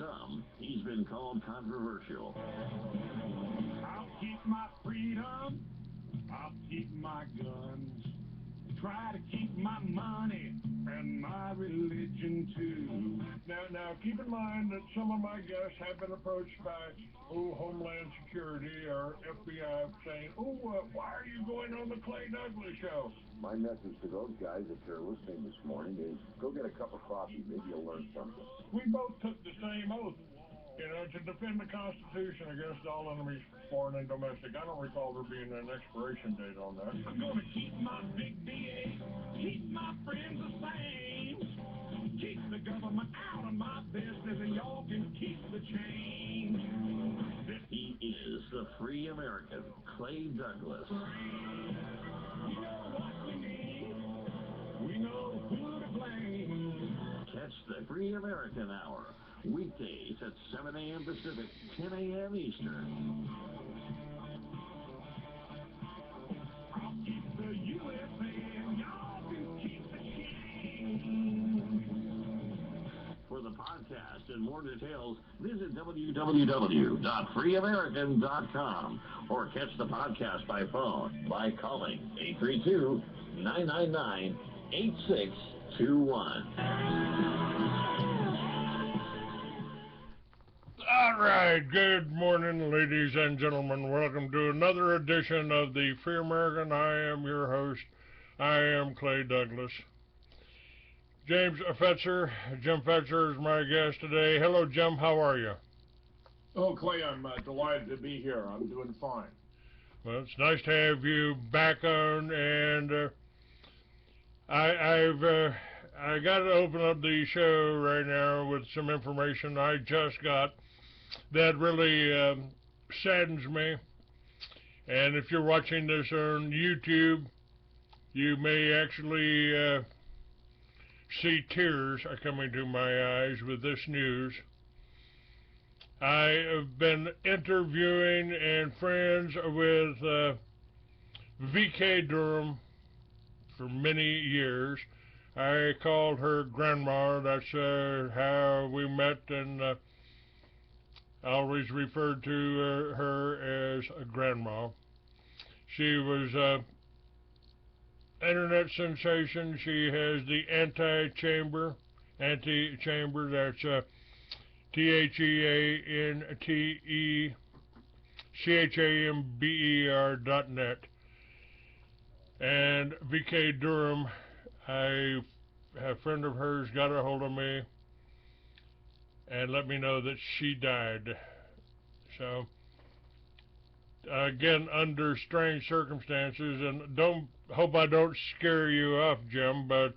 some, he's been called controversial. I'll keep my freedom, I'll keep my guns, try to keep my money and my religion too. Now, keep in mind that some of my guests have been approached by, Homeland Security or FBI saying, why are you going on the Clay Douglas show? My message to those guys, if they're listening this morning, is go get a cup of coffee. Maybe you'll learn something. We both took the same oath, to defend the Constitution against all enemies, foreign and domestic. I don't recall there being an expiration date on that. I'm going to keep my big DA, keep my friends the same, keep the government out of my business, and y'all can keep the change. He is the free American, Clay Douglas. We know what we need. We know who to blame. Catch the Free American Hour, weekdays at 7 a.m. Pacific, 10 a.m. Eastern. I'll keep the USA and y'all can keep the change. For the podcast and more details, visit www.freeamerican.com or catch the podcast by phone by calling 832-999-8621. All right, good morning, ladies and gentlemen. Welcome to another edition of the Free American. I am your host. I am Clay Douglas. Jim Fetzer is my guest today. Hello, Jim. How are you? Oh, Clay, I'm delighted to be here. I'm doing fine. Well, it's nice to have you back on, and I got to open up the show right now with some information I just got that really saddens me. And if you're watching this on YouTube, you may actually see tears are coming to my eyes with this news. I have been interviewing and friends with V.K. Durham for many years. I called her grandma. That's how we met, and I always referred to her as a grandma. She was internet sensation. She has the anti-chamber, that's TheAntechamber.net. And V.K. Durham, a friend of hers got a hold of me and let me know that she died. So, again, under strange circumstances, and hope I don't scare you off, Jim, but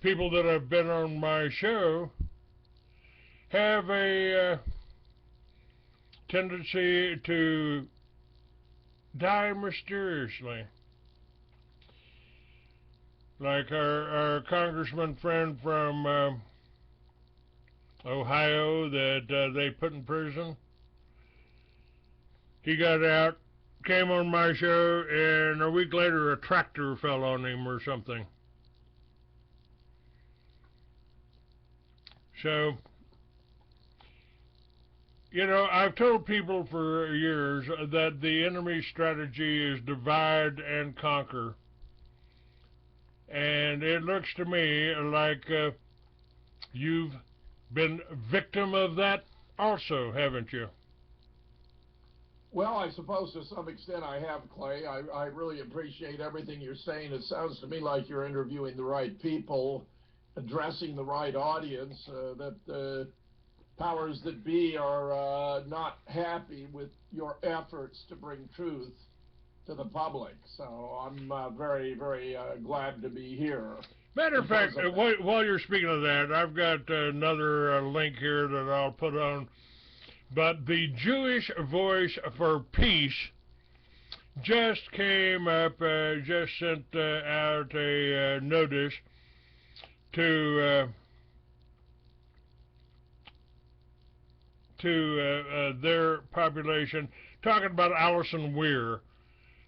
people that have been on my show have a tendency to die mysteriously. Like our congressman friend from Ohio that they put in prison. He got out, came on my show, and a week later a tractor fell on him or something. So, I've told people for years that the enemy's strategy is divide and conquer. And it looks to me like you've been victim of that also, haven't you? Well, I suppose to some extent I have, Clay. I really appreciate everything you're saying. It sounds to me like you're interviewing the right people, addressing the right audience, that the powers that be are not happy with your efforts to bring truth to the public. So I'm very, very glad to be here. Matter of fact, while you're speaking of that, I've got another link here that I'll put on. But the Jewish Voice for Peace just came up, just sent out a notice to their population, talking about Allison Weir.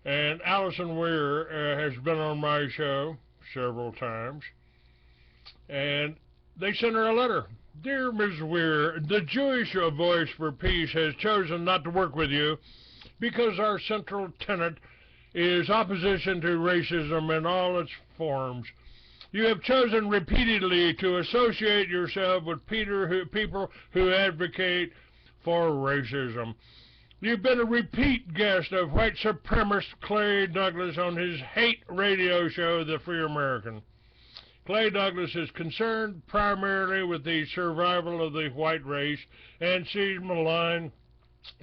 And Allison Weir has been on my show several times, and they sent her a letter Dear Ms. Weir, the Jewish Voice for Peace has chosen not to work with you because our central tenet is opposition to racism in all its forms. You have chosen repeatedly to associate yourself with people who advocate for racism. You've been a repeat guest of white supremacist Clay Douglas on his hate radio show, The Free American. Clay Douglas is concerned primarily with the survival of the white race and sees malign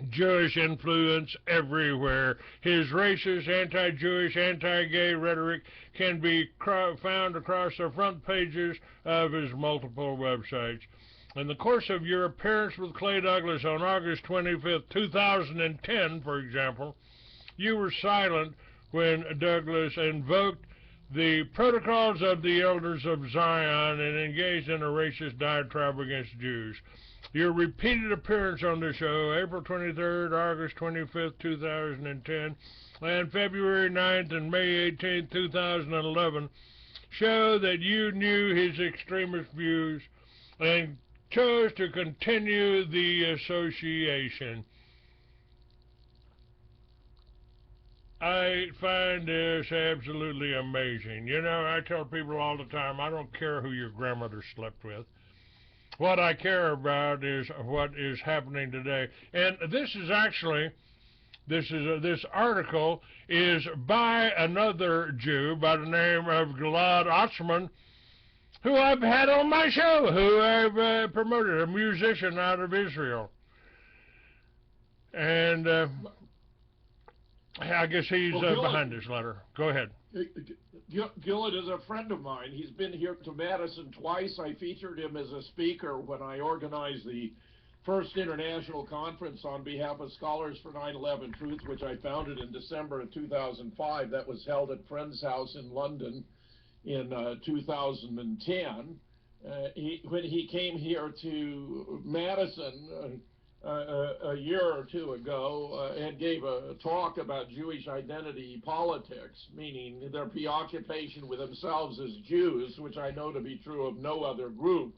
Jewish influence everywhere. His racist, anti-Jewish, anti-gay rhetoric can be found across the front pages of his multiple websites. In the course of your appearance with Clay Douglas on August 25th, 2010, for example, you were silent when Douglas invoked the protocols of the elders of Zion and engaged in a racist diatribe against Jews. Your repeated appearance on the show, April 23rd, August 25th, 2010, and February 9th and May 18th, 2011, show that you knew his extremist views and chose to continue the association. I find this absolutely amazing. You know, I tell people all the time, I don't care who your grandmother slept with. What I care about is what is happening today. And this is actually, this article is by another Jew by the name of Gilad Otzman, who I've had on my show, who I've promoted, a musician out of Israel. And I guess he's behind this letter. Go ahead. Gilad is a friend of mine. He's been here to Madison twice. I featured him as a speaker when I organized the first international conference on behalf of Scholars for 9/11 Truth, which I founded in December of 2005. That was held at Friend's House in London in 2010. When he came here to Madison a year or two ago and gave a talk about Jewish identity politics, meaning their preoccupation with themselves as Jews, which I know to be true of no other group.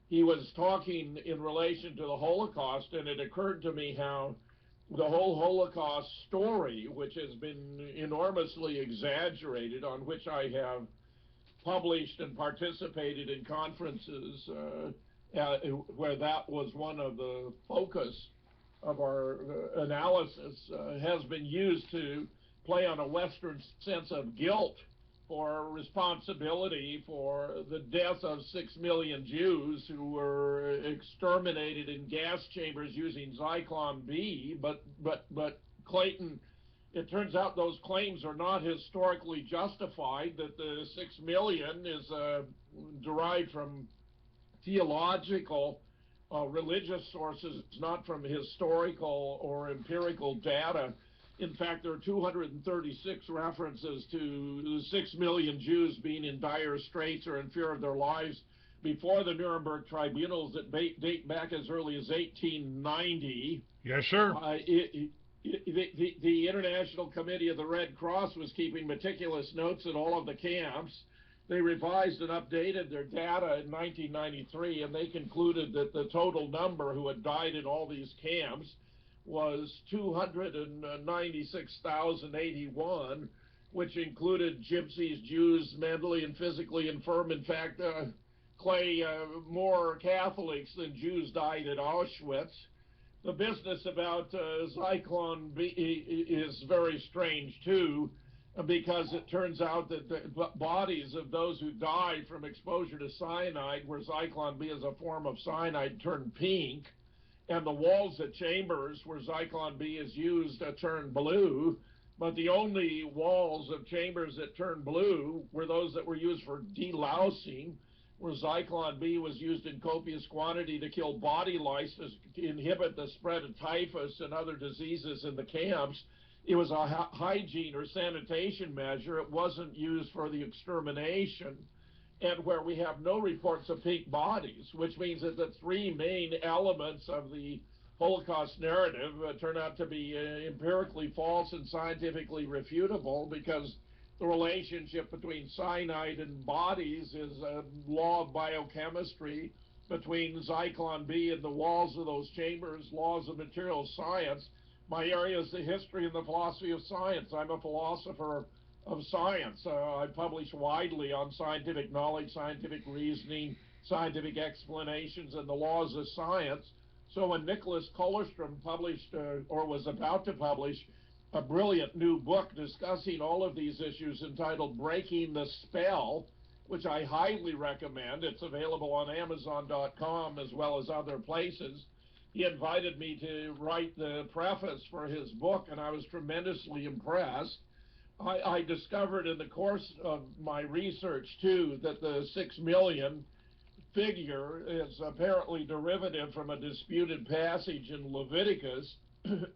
He was talking in relation to the Holocaust, and it occurred to me how the whole Holocaust story, which has been enormously exaggerated, on which I have published and participated in conferences where that was one of the focus of our analysis, has been used to play on a Western sense of guilt for responsibility for the death of 6 million Jews who were exterminated in gas chambers using Zyklon B. But Clayton, it turns out those claims are not historically justified, that the 6 million is derived from theological, religious sources, not from historical or empirical data. In fact, there are 236 references to 6 million Jews being in dire straits or in fear of their lives before the Nuremberg tribunals that date back as early as 1890. Yes, sir. The International Committee of the Red Cross was keeping meticulous notes at all of the camps. They revised and updated their data in 1993, and they concluded that the total number who had died in all these camps was 296,081, which included gypsies, Jews, mentally and physically infirm. In fact, Clay, more Catholics than Jews died at Auschwitz. The business about Zyklon B is very strange, too, because it turns out that the bodies of those who died from exposure to cyanide, where Zyklon B is a form of cyanide, turn pink, and the walls of chambers where Zyklon B is used turn blue, but the only walls of chambers that turn blue were those that were used for delousing, where Zyklon B was used in copious quantity to kill body lice to inhibit the spread of typhus and other diseases in the camps. It was a hygiene or sanitation measure. It wasn't used for the extermination. And where we have no reports of pink bodies, which means that the three main elements of the Holocaust narrative turn out to be empirically false and scientifically refutable, because the relationship between cyanide and bodies is a law of biochemistry between Zyklon B and the walls of those chambers, laws of material science. My area is the history and the philosophy of science. I'm a philosopher of science. I publish widely on scientific knowledge, scientific reasoning, scientific explanations, and the laws of science. So when Nicholas Kollerstrom published, or was about to publish, a brilliant new book discussing all of these issues entitled Breaking the Spell, which I highly recommend. It's available on Amazon.com as well as other places. He invited me to write the preface for his book, and I was tremendously impressed. I discovered in the course of my research, too, that the 6 million figure is apparently derivative from a disputed passage in Leviticus,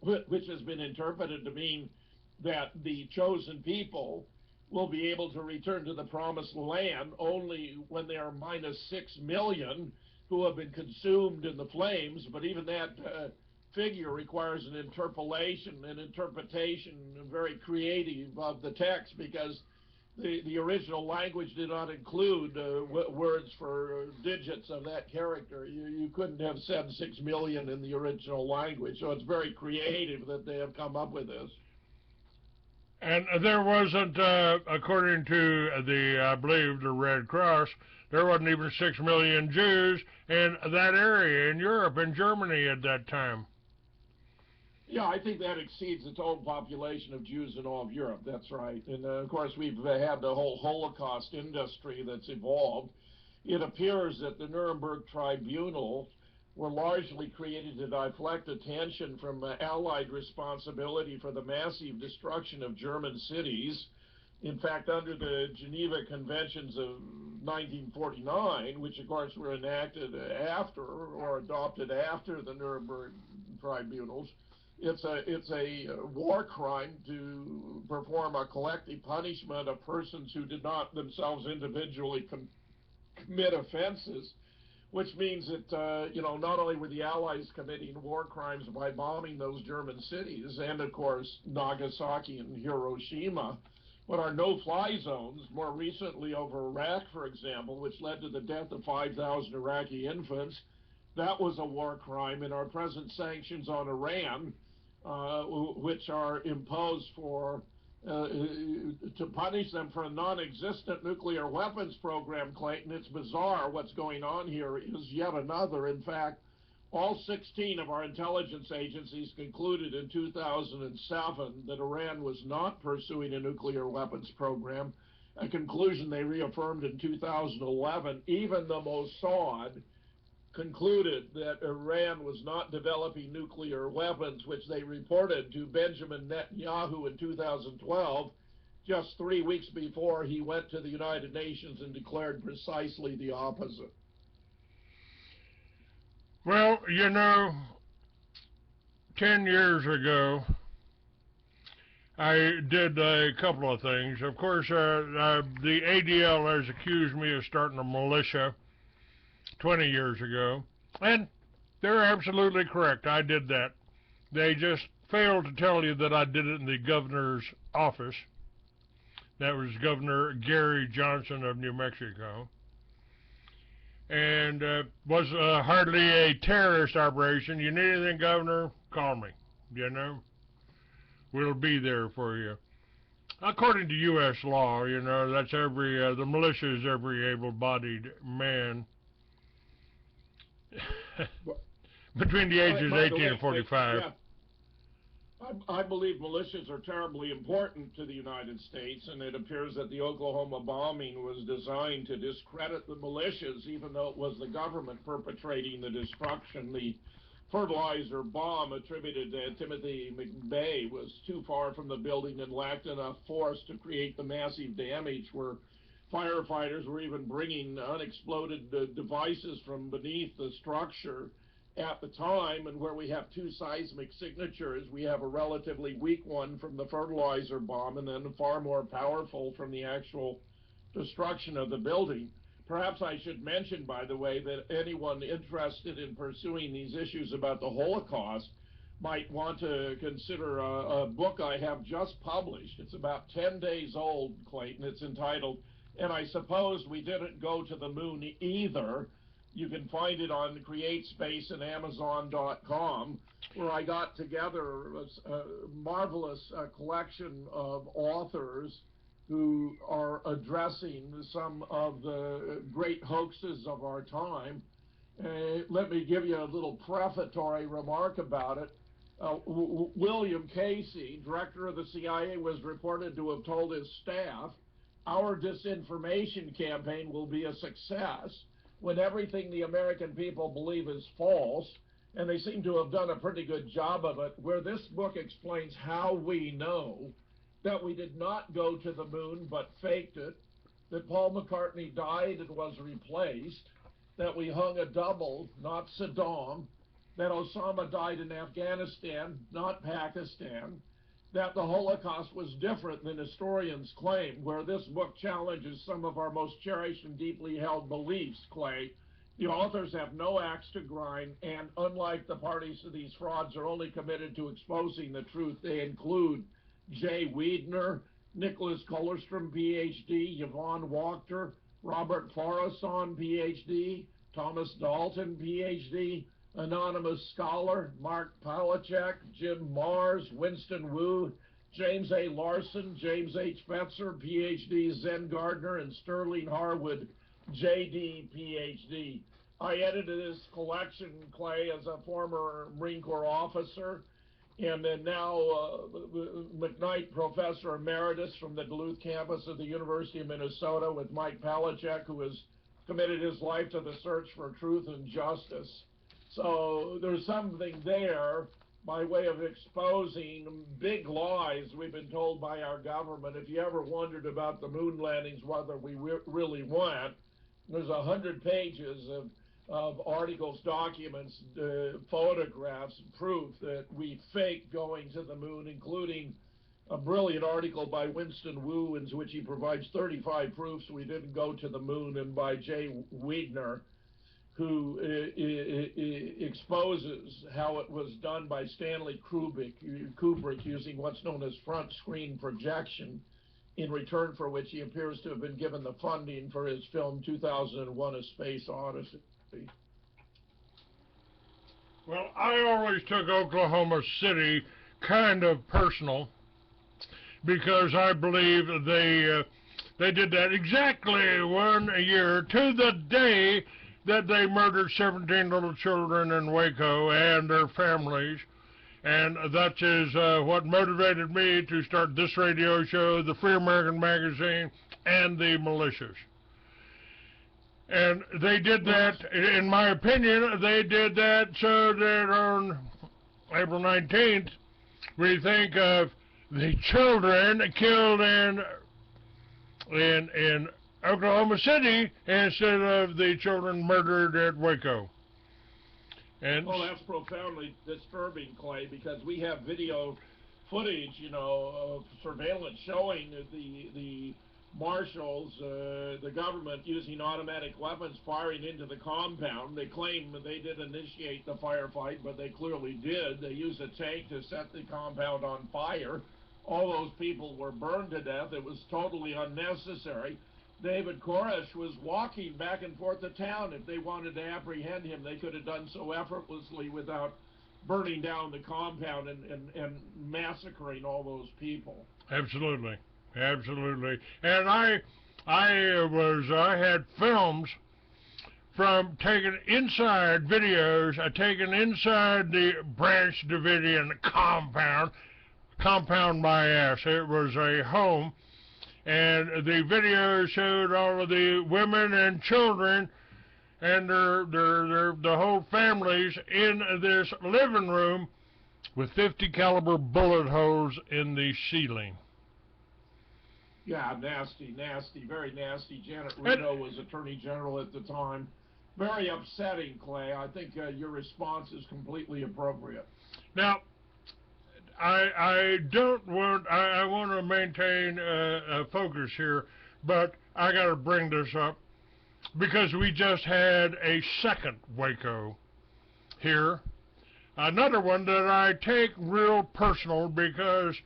which has been interpreted to mean that the chosen people will be able to return to the promised land only when there are minus 6 million who have been consumed in the flames. But even that figure requires an interpolation, an interpretation, very creative of the text, because the original language did not include words for digits of that character. You couldn't have said 6 million in the original language, so it's very creative that they have come up with this. And there wasn't, according to I believe, the Red Cross, there wasn't even 6 million Jews in that area in Europe and Germany at that time. Yeah, I think that exceeds the total population of Jews in all of Europe. That's right. And, of course, we've had the whole Holocaust industry that's evolved. It appears that the Nuremberg tribunals were largely created to deflect attention from Allied responsibility for the massive destruction of German cities. In fact, under the Geneva Conventions of 1949, which, of course, were enacted after or adopted after the Nuremberg tribunals, it's a war crime to perform a collective punishment of persons who did not themselves individually commit offenses, which means that, not only were the Allies committing war crimes by bombing those German cities and, of course, Nagasaki and Hiroshima, but our no-fly zones, more recently over Iraq, for example, which led to the death of 5,000 Iraqi infants, that was a war crime. And our present sanctions on Iran, which are imposed to punish them for a non-existent nuclear weapons program, Clayton. It's bizarre what's going on here is yet another. In fact, all 16 of our intelligence agencies concluded in 2007 that Iran was not pursuing a nuclear weapons program, a conclusion they reaffirmed in 2011. Even the Mossad concluded that Iran was not developing nuclear weapons, which they reported to Benjamin Netanyahu in 2012, just 3 weeks before he went to the United Nations and declared precisely the opposite. Well, 10 years ago, I did a couple of things. Of course, the ADL has accused me of starting a militia 20 years ago, and they're absolutely correct. I did that. They just failed to tell you that I did it in the governor's office. That was Governor Gary Johnson of New Mexico. And was hardly a terrorist operation. You need anything, Governor? Call me. We'll be there for you. According to U.S. law, that's the militia is every able-bodied man between the ages of 18 and 45. Yeah. I believe militias are terribly important to the United States, and it appears that the Oklahoma bombing was designed to discredit the militias, even though it was the government perpetrating the destruction. The fertilizer bomb attributed to Timothy McVeigh was too far from the building and lacked enough force to create the massive damage where firefighters were even bringing unexploded devices from beneath the structure at the time, and where we have two seismic signatures. We have a relatively weak one from the fertilizer bomb and then far more powerful from the actual destruction of the building. Perhaps I should mention, by the way, that anyone interested in pursuing these issues about the Holocaust might want to consider a book I have just published. It's about 10 days old, Clayton. It's entitled, "And I Suppose We Didn't Go to the Moon Either." You can find it on CreateSpace and Amazon.com, where I got together a marvelous collection of authors who are addressing some of the great hoaxes of our time. Let me give you a little prefatory remark about it. William Casey, director of the CIA, was reported to have told his staff, "Our disinformation campaign will be a success when everything the American people believe is false," and they seem to have done a pretty good job of it, where this book explains how we know that we did not go to the moon but faked it, that Paul McCartney died and was replaced, that we hung a double, not Saddam, that Osama died in Afghanistan, not Pakistan, that the Holocaust was different than historians claim, where this book challenges some of our most cherished and deeply held beliefs, Clay. The authors have no axe to grind, and unlike the parties to these frauds, are only committed to exposing the truth. They include Jay Wiedner, Nicholas Kollerstrom, Ph.D., Yvonne Wachter, Robert Forrison, Ph.D., Thomas Dalton, Ph.D., Anonymous Scholar, Mark Palachek, Jim Mars, Winston Wu, James A. Larson, James H. Fetzer, Ph.D., Zen Gardner, and Sterling Harwood, J.D., Ph.D. I edited this collection, Clay, as a former Marine Corps officer, and then now McKnight Professor Emeritus from the Duluth campus of the University of Minnesota, with Mike Palachek, who has committed his life to the search for truth and justice. So there's something there by way of exposing big lies we've been told by our government. If you ever wondered about the moon landings, whether we really went, there's 100 pages of articles, documents, photographs, proof that we faked going to the moon, including a brilliant article by Winston Wu in which he provides 35 proofs we didn't go to the moon, and by Jay Wiedner, who exposes how it was done by Stanley Kubrick using what's known as front screen projection, in return for which he appears to have been given the funding for his film 2001: A Space Odyssey. Well, I always took Oklahoma City kind of personal, because I believe they did that exactly 1 year to the day that they murdered 17 little children in Waco and their families. And that is what motivated me to start this radio show, the Free American Magazine, and the militias. And they did that, in my opinion, they did that so that on April 19th, we think of the children killed in Oklahoma City instead of the children murdered at Waco. And well, that's profoundly disturbing, Clay, because we have video footage, you know, of surveillance showing the marshals, the government using automatic weapons firing into the compound. They claim that they didn't initiate the firefight, but they clearly did. They used a tank to set the compound on fire. All those people were burned to death. It was totally unnecessary. David Koresh was walking back and forth to town. If they wanted to apprehend him, they could have done so effortlessly without burning down the compound and massacring all those people. Absolutely. Absolutely. And I had films from taken inside videos, taken inside the Branch Davidian compound my ass. It was a home, and the video showed all of the women and children and the whole families in this living room with 50 caliber bullet holes in the ceiling. Yeah, nasty, nasty, very nasty. Janet Reno was Attorney General at the time. Very upsetting, Clay. I think your response is completely appropriate. Now, I want to maintain a focus here, but I got to bring this up because we just had a second Waco here. Another one that I take real personal because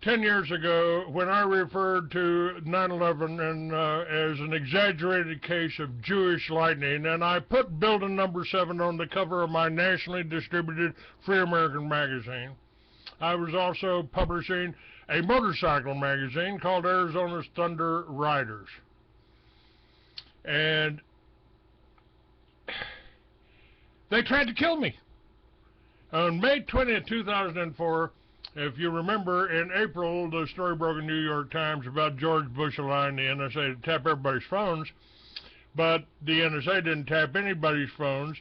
10 years ago when I referred to 9/11 and as an exaggerated case of Jewish lightning, and I put Building Number 7 on the cover of my nationally distributed Free American magazine. I was also publishing a motorcycle magazine called Arizona's Thunder Riders. And they tried to kill me. On May 20th, 2004, if you remember, in April, the story broke in the New York Times about George Bush allowing the NSA to tap everybody's phones, but the NSA didn't tap anybody's phones.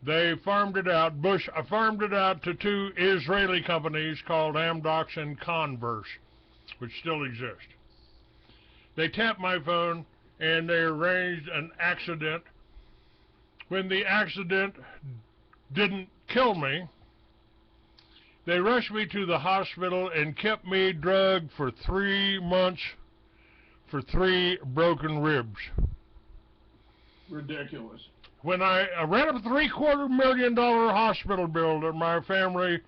They farmed it out. Bush farmed it out to 2 Israeli companies called Amdocs and Converse, which still exist. They tapped my phone, and they arranged an accident. When the accident didn't kill me, they rushed me to the hospital and kept me drugged for 3 months for 3 broken ribs. Ridiculous. When I ran up a $750,000 hospital bill that my family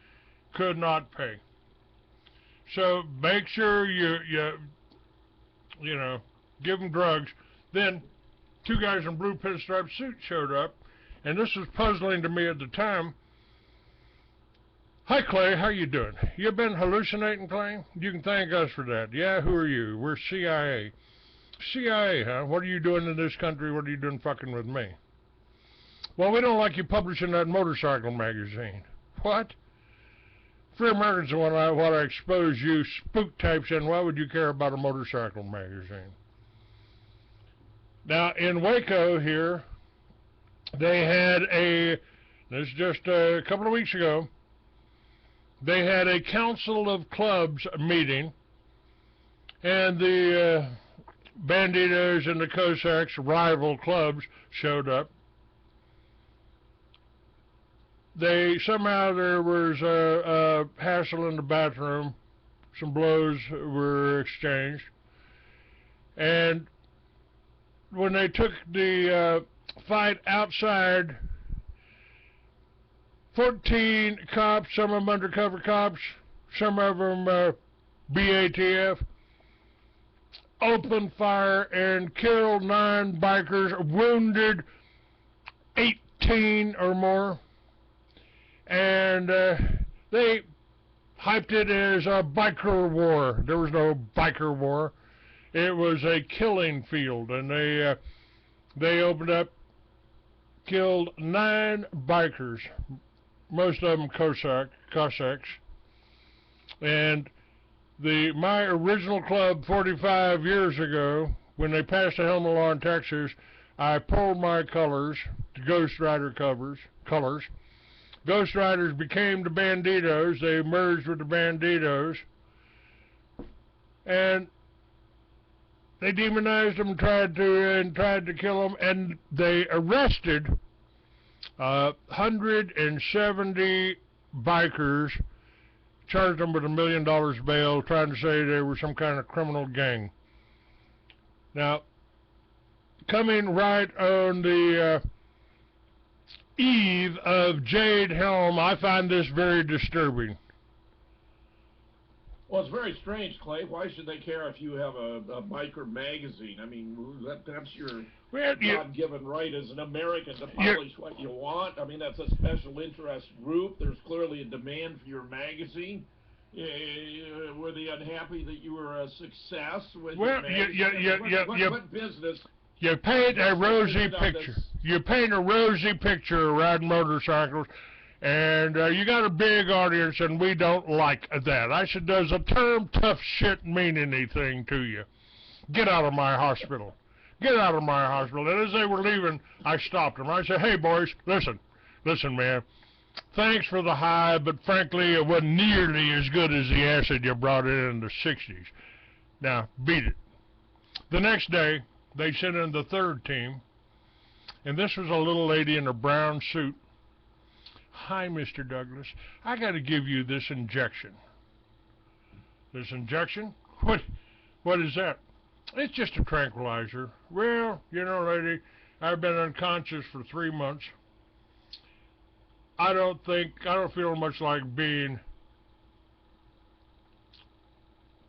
could not pay. So make sure you know, give them drugs. Then 2 guys in blue pinstripe suits showed up, and this was puzzling to me at the time. Hi, Clay, how you doing? You been hallucinating, Clay? You can thank us for that. Yeah, who are you? We're CIA. CIA, huh? What are you doing in this country? What are you doing fucking with me? Well, we don't like you publishing that motorcycle magazine. What? Free Americans want to expose you spook types in. Why would you care about a motorcycle magazine? Now, in Waco here, they had this is just a couple of weeks ago, they had a Council of Clubs meeting, and the Banditos and the Cossacks, rival clubs, showed up. Somehow there was a hassle in the bathroom. Some blows were exchanged. And when they took the fight outside, 14 cops, some of them undercover cops, some of them BATF, opened fire and killed 9 bikers, wounded 18 or more. And they hyped it as a biker war. There was no biker war. It was a killing field, and they opened up, killed 9 bikers, most of them Cossacks. And my original club 45 years ago, when they passed the Helm law in Texas, I pulled my colors, the Ghost Rider colors. Ghost Riders became the Banditos. They merged with the Banditos, and they demonized them, tried to kill them, and they arrested 170 bikers, charged them with $1 million bail, trying to say they were some kind of criminal gang. Now, coming right on the eve of Jade Helm, I find this very disturbing. Well, it's very strange, Clay. Why should they care if you have a biker magazine? I mean, that's your God-given right as an American to publish what you want. I mean, that's a special interest group. There's clearly a demand for your magazine. Were they unhappy that you were a success with your magazine? What business? You paint a rosy picture. You paint a rosy picture of riding motorcycles, and you got a big audience, and we don't like that. I said, does the term tough shit mean anything to you? Get out of my hospital. Get out of my hospital. And as they were leaving, I stopped them. I said, hey, boys, listen, man. Thanks for the high, but frankly, it wasn't nearly as good as the acid you brought in the 60s. Now, beat it. The next day, they sent in the 3rd team, and this was a little lady in a brown suit. Hi, Mr. Douglas. I got to give you this injection. This injection? What is that? It's just a tranquilizer. Well, you know, lady, I've been unconscious for 3 months. I don't feel much like being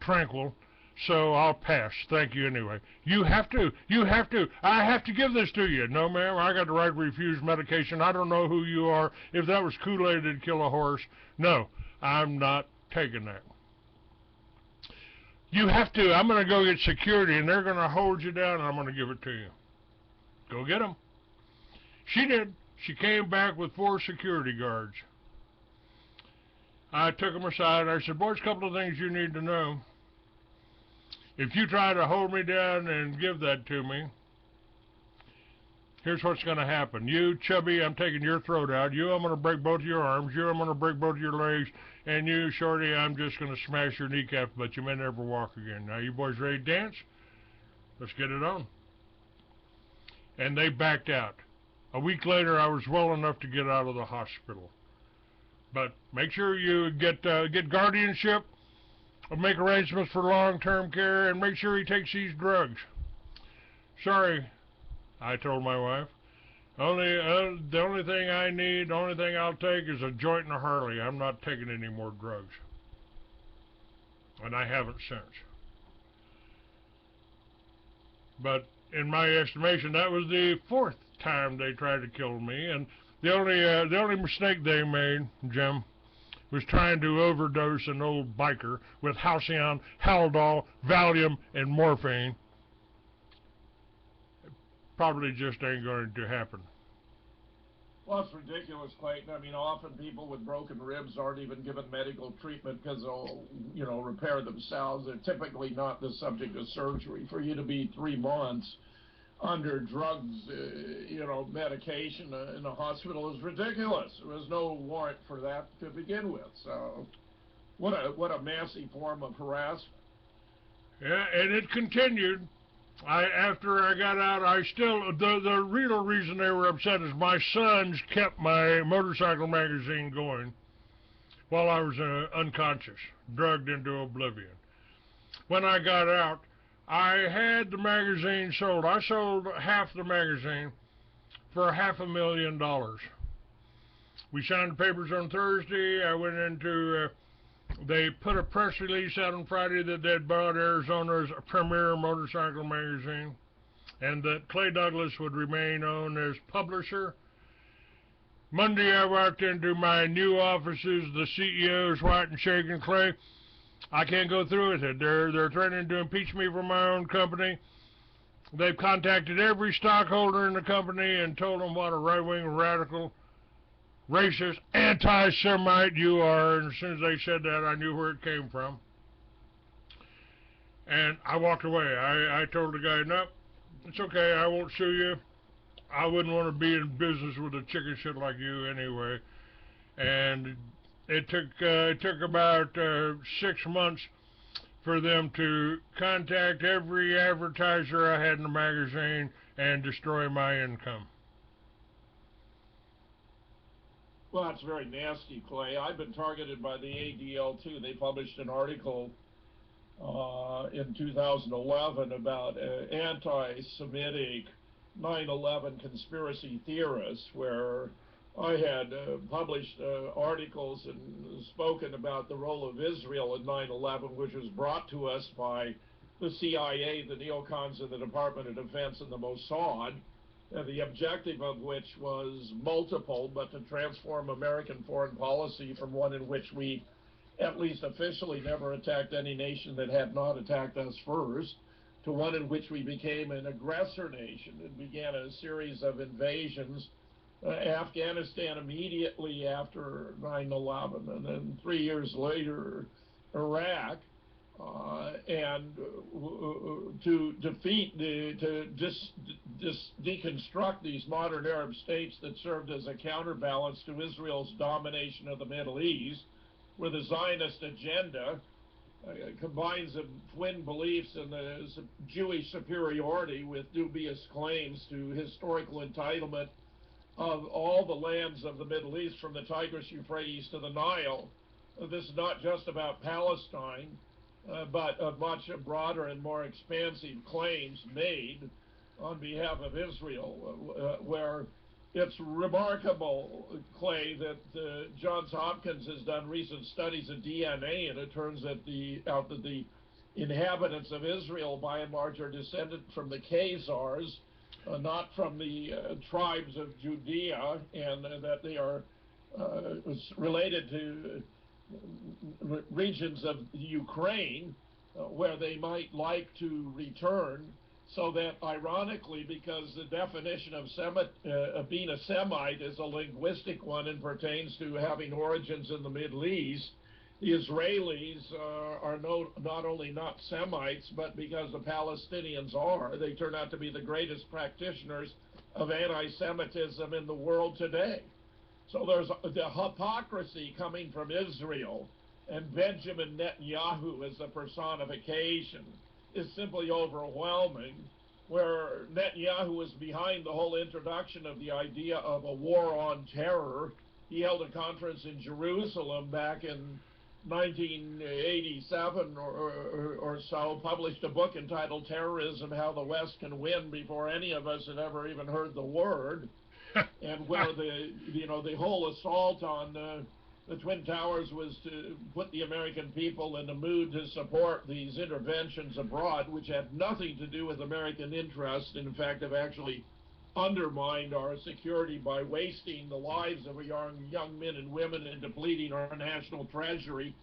tranquil, so I'll pass. Thank you anyway. You have to. I have to give this to you. No, ma'am, I got the right to refuse medication. I don't know who you are. If that was Kool-Aid, it'd kill a horse. No, I'm not taking that. You have to. I'm going to go get security, and they're going to hold you down, and I'm going to give it to you. Go get them. She did. She came back with 4 security guards. I took them aside. I said, boys, a couple of things you need to know. If you try to hold me down and give that to me, here's what's going to happen. You, chubby, I'm taking your throat out. You, I'm going to break both of your arms. You, I'm going to break both of your legs. And you, shorty, I'm just going to smash your kneecap, but you may never walk again. Now, you boys ready to dance? Let's get it on. And they backed out. A week later, I was well enough to get out of the hospital. But make sure you get guardianship, or make arrangements for long-term care, and make sure he takes these drugs. Sorry, I told my wife. The only thing I need, the only thing I'll take is a joint and a Harley. I'm not taking any more drugs. And I haven't since. But in my estimation, that was the 4th time they tried to kill me, and the only mistake they made, Jim, was trying to overdose an old biker with Halcyon, Haldol, Valium, and morphine. It probably just ain't going to happen. Well, it's ridiculous, Clayton. I mean, often people with broken ribs aren't even given medical treatment because they'll, repair themselves. They're typically not the subject of surgery. For you to be 3 months under drugs, medication in a hospital is ridiculous. There was no warrant for that to begin with. So, what a massive form of harassment. Yeah, and it continued. After I got out, the real reason they were upset is my sons kept my motorcycle magazine going while I was unconscious, drugged into oblivion. When I got out, I had the magazine sold. I sold half the magazine for $500,000. We signed the papers on Thursday. I went into, they put a press release out on Friday that they'd bought Arizona's premier motorcycle magazine and that Clay Douglas would remain on as publisher. Monday I walked into my new offices. The CEO is white and shaking. Clay, I can't go through with it. They're threatening to impeach me from my own company. They've contacted every stockholder in the company and told them what a right-wing, radical, racist, anti-Semite you are. And as soon as they said that, I knew where it came from. And I walked away. I told the guy, no, it's okay. I won't sue you. I wouldn't want to be in business with a chicken shit like you anyway. And it took about 6 months for them to contact every advertiser I had in the magazine and destroy my income. Well, that's very nasty, Clay. I've been targeted by the ADL too. They published an article in 2011 about anti-Semitic 9/11 conspiracy theorists, where I had published articles and spoken about the role of Israel in 9/11, which was brought to us by the CIA, the neocons in the Department of Defense, and the Mossad, the objective of which was multiple, but to transform American foreign policy from one in which we, at least officially, never attacked any nation that had not attacked us first, to one in which we became an aggressor nation and began a series of invasions. Afghanistan immediately after 9/11, and then 3 years later, Iraq, and to defeat, to deconstruct these modern Arab states that served as a counterbalance to Israel's domination of the Middle East, where the Zionist agenda combines the twin beliefs in the Jewish superiority with dubious claims to historical entitlement of all the lands of the Middle East, from the Tigris, Euphrates to the Nile. This is not just about Palestine, but of much broader and more expansive claims made on behalf of Israel, where it's remarkable, Clay, that Johns Hopkins has done recent studies of DNA, and it turns out that the inhabitants of Israel, by and large, are descended from the Khazars, not from the tribes of Judea, and that they are related to regions of Ukraine where they might like to return, so that ironically, because the definition of being a Semite is a linguistic one and pertains to having origins in the Middle East, the Israelis are not only not Semites, but because the Palestinians are, they turn out to be the greatest practitioners of anti-Semitism in the world today. So there's the hypocrisy coming from Israel, and Benjamin Netanyahu as a personification is simply overwhelming, where Netanyahu was behind the whole introduction of the idea of a war on terror. He held a conference in Jerusalem back in 1987 or so, published a book entitled Terrorism, How the West Can Win, before any of us had ever even heard the word. And where the whole assault on the Twin Towers was to put the American people in a mood to support these interventions abroad, which had nothing to do with American interest, and in fact have actually undermined our security by wasting the lives of young men and women and depleting our national treasury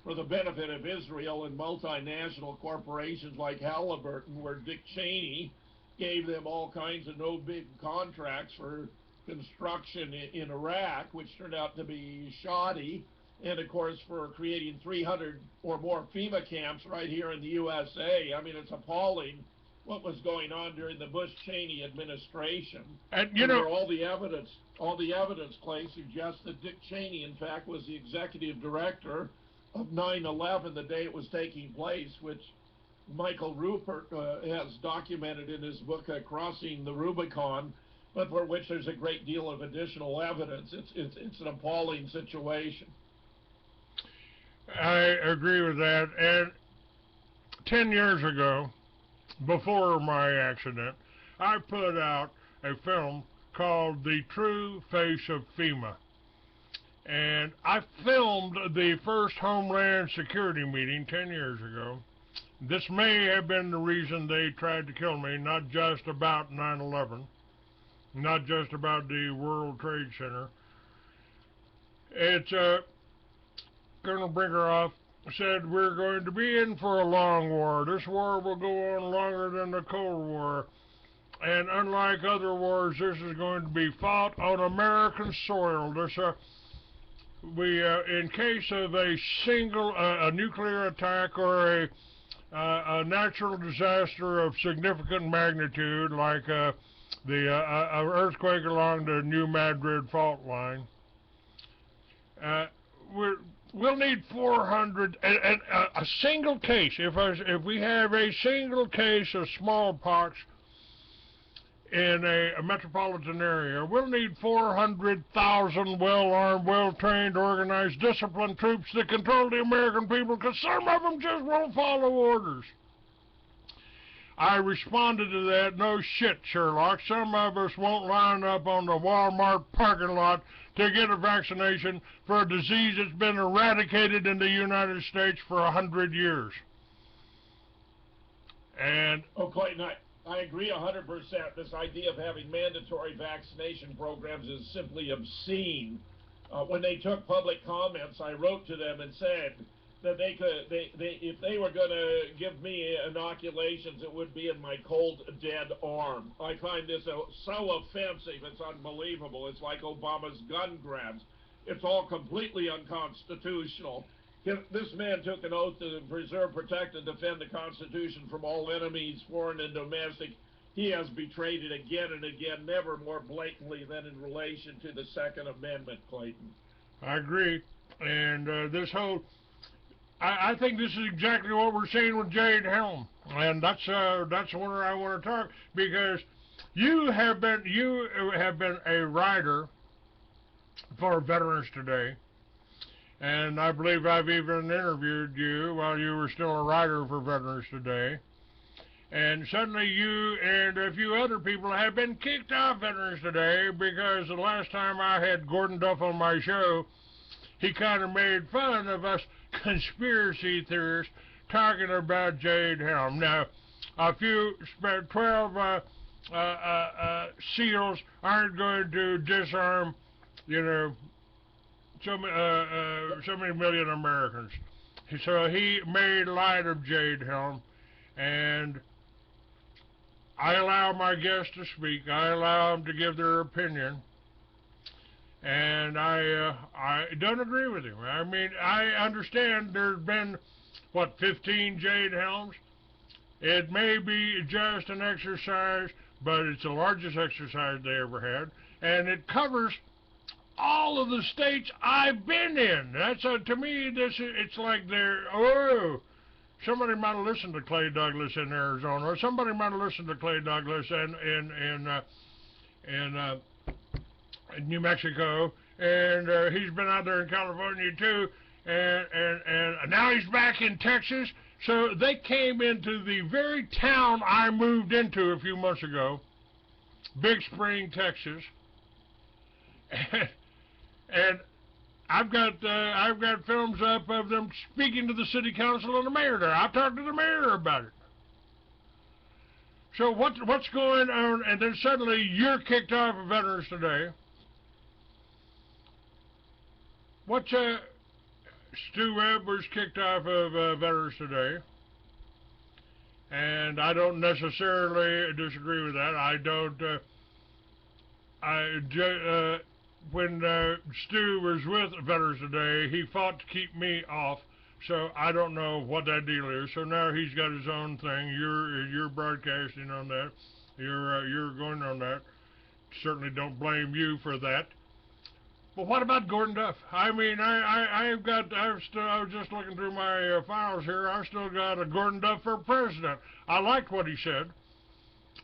for the benefit of Israel and multinational corporations like Halliburton, where Dick Cheney gave them all kinds of no big contracts for construction in Iraq, which turned out to be shoddy, and of course for creating 300 or more FEMA camps right here in the USA. I mean, it's appalling what was going on during the Bush-Cheney administration. And you know, all the evidence, Clay, suggests that Dick Cheney, in fact, was the executive director of 9/11 the day it was taking place, which Michael Rupert has documented in his book, Crossing the Rubicon, but for which there's a great deal of additional evidence. It's an appalling situation. I agree with that. And 10 years ago, before my accident, I put out a film called The True Face of FEMA. And I filmed the first Homeland Security meeting 10 years ago. This may have been the reason they tried to kill me, not just about 9/11. Not just about the World Trade Center. It's Colonel Brinkerhoff said we're going to be in for a long war. This war will go on longer than the Cold War. And unlike other wars, this is going to be fought on American soil. This, in case of a single a nuclear attack or a natural disaster of significant magnitude, like the earthquake along the New Madrid fault line, we'll need 400, and a single case, if we have a single case of smallpox in a metropolitan area, we'll need 400,000 well-armed, well-trained, organized, disciplined troops that control the American people, because some of them just won't follow orders. I responded to that, no shit, Sherlock. Some of us won't line up on the Walmart parking lot to get a vaccination for a disease that's been eradicated in the United States for 100 years. And Clayton, I agree 100%. This idea of having mandatory vaccination programs is simply obscene. When they took public comments, I wrote to them and said that if they were going to give me inoculations, it would be in my cold, dead arm. I find this so offensive, it's unbelievable. It's like Obama's gun grabs. It's all completely unconstitutional. This man took an oath to preserve, protect, and defend the Constitution from all enemies, foreign and domestic. He has betrayed it again and again, never more blatantly than in relation to the Second Amendment, Clayton. I agree. And this whole... I think this is exactly what we're seeing with Jade Helm, and that's where I want to talk, because you have been a writer for Veterans Today, and I believe I've even interviewed you while you were still a writer for Veterans Today, and suddenly you and a few other people have been kicked off Veterans Today because the last time I had Gordon Duff on my show, he kind of made fun of us conspiracy theorists talking about Jade Helm. Now, a few 12 SEALs aren't going to disarm, you know, so many million Americans. So he made light of Jade Helm, and I allow my guests to speak. I allow them to give their opinion, and I don't agree with him. I mean, I understand there's been, what, 15 Jade Helms? It may be just an exercise, but it's the largest exercise they ever had, and it covers all of the states I've been in. That's to me, it's like somebody might have listened to Clay Douglas in Arizona, or somebody might have listened to Clay Douglas in New Mexico, and he's been out there in California too, and now he's back in Texas. So they came into the very town I moved into a few months ago, Big Spring, Texas, and I've got films up of them speaking to the city council and the mayor there. I've talked to the mayor about it. So what's going on? And then suddenly you're kicked off of Veterans Today. Stu Webb was kicked off of Veterans Today, and I don't necessarily disagree with that. When Stu was with Veterans Today, he fought to keep me off, so I don't know what that deal is. So now he's got his own thing. You're broadcasting on that. You're going on that. Certainly don't blame you for that. But what about Gordon Duff? I mean, I was just looking through my files here. I've still got a Gordon Duff for president. I liked what he said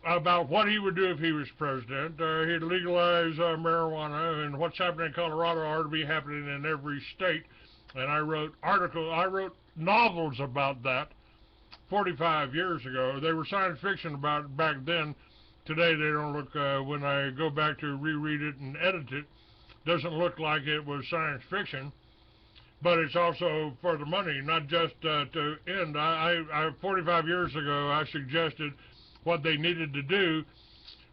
about what he would do if he was president. He'd legalize marijuana, and what's happening in Colorado ought to be happening in every state. And I wrote novels about that 45 years ago. They were science fiction about it back then. Today they don't look, when I go back to reread it and edit it, doesn't look like it was science fiction, but it's also for the money, not just to end. 45 years ago, I suggested what they needed to do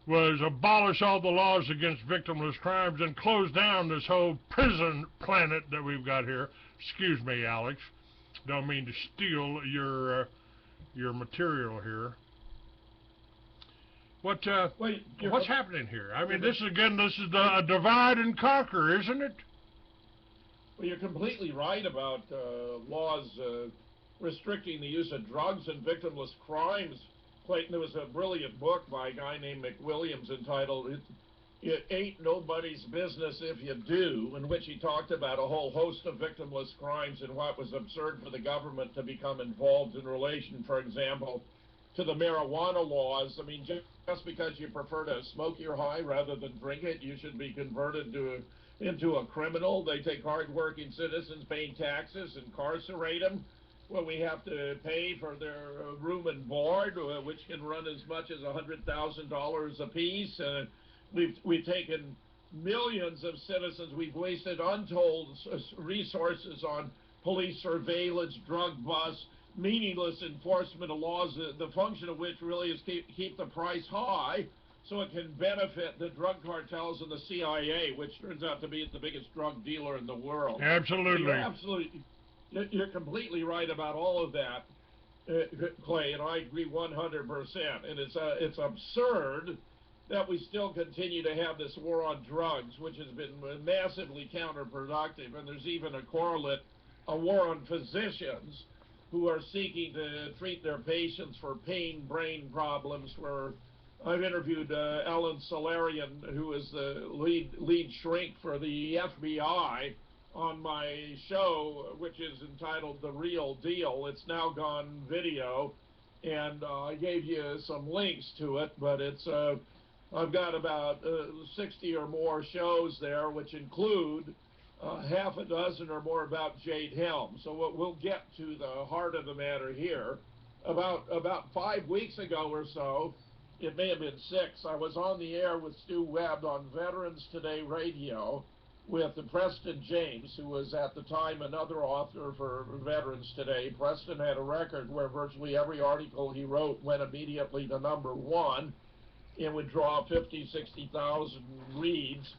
was abolish all the laws against victimless crimes and close down this whole prison planet that we've got here. Excuse me, Alex. Don't mean to steal your material here. What's happening here? I mean, this is the divide and conquer, isn't it? Well, you're completely right about laws restricting the use of drugs and victimless crimes. Clayton, there was a brilliant book by a guy named McWilliams entitled It Ain't Nobody's Business If You Do, in which he talked about a whole host of victimless crimes and what was absurd for the government to become involved in relation, for example, to the marijuana laws. I mean, just because you prefer to smoke your high rather than drink it, you should be converted into a criminal. They take hard-working citizens paying taxes, incarcerate them. Well, we have to pay for their room and board, which can run as much as $100,000 apiece. We've taken millions of citizens. We've wasted untold resources on police surveillance, drug busts, meaningless enforcement of laws, the function of which really is keep the price high so it can benefit the drug cartels and the CIA, which turns out to be the biggest drug dealer in the world. Absolutely. You're completely right about all of that, Clay, and I agree 100%. And it's absurd that we still continue to have this war on drugs, which has been massively counterproductive. And there's even a correlate, a war on physicians who are seeking to treat their patients for pain, brain problems. Where I've interviewed Ellen Solarian, who is the lead shrink for the FBI, on my show, which is entitled The Real Deal. It's now gone video, and I gave you some links to it, but it's I've got about 60 or more shows there, which include half a dozen or more about Jade Helm. So we'll get to the heart of the matter here. About 5 weeks ago or so, it may have been 6, I was on the air with Stu Webb on Veterans Today Radio, with Preston James, who was at the time another author for Veterans Today. Preston had a record where virtually every article he wrote went immediately to #1 and would draw 50, 60,000 reads.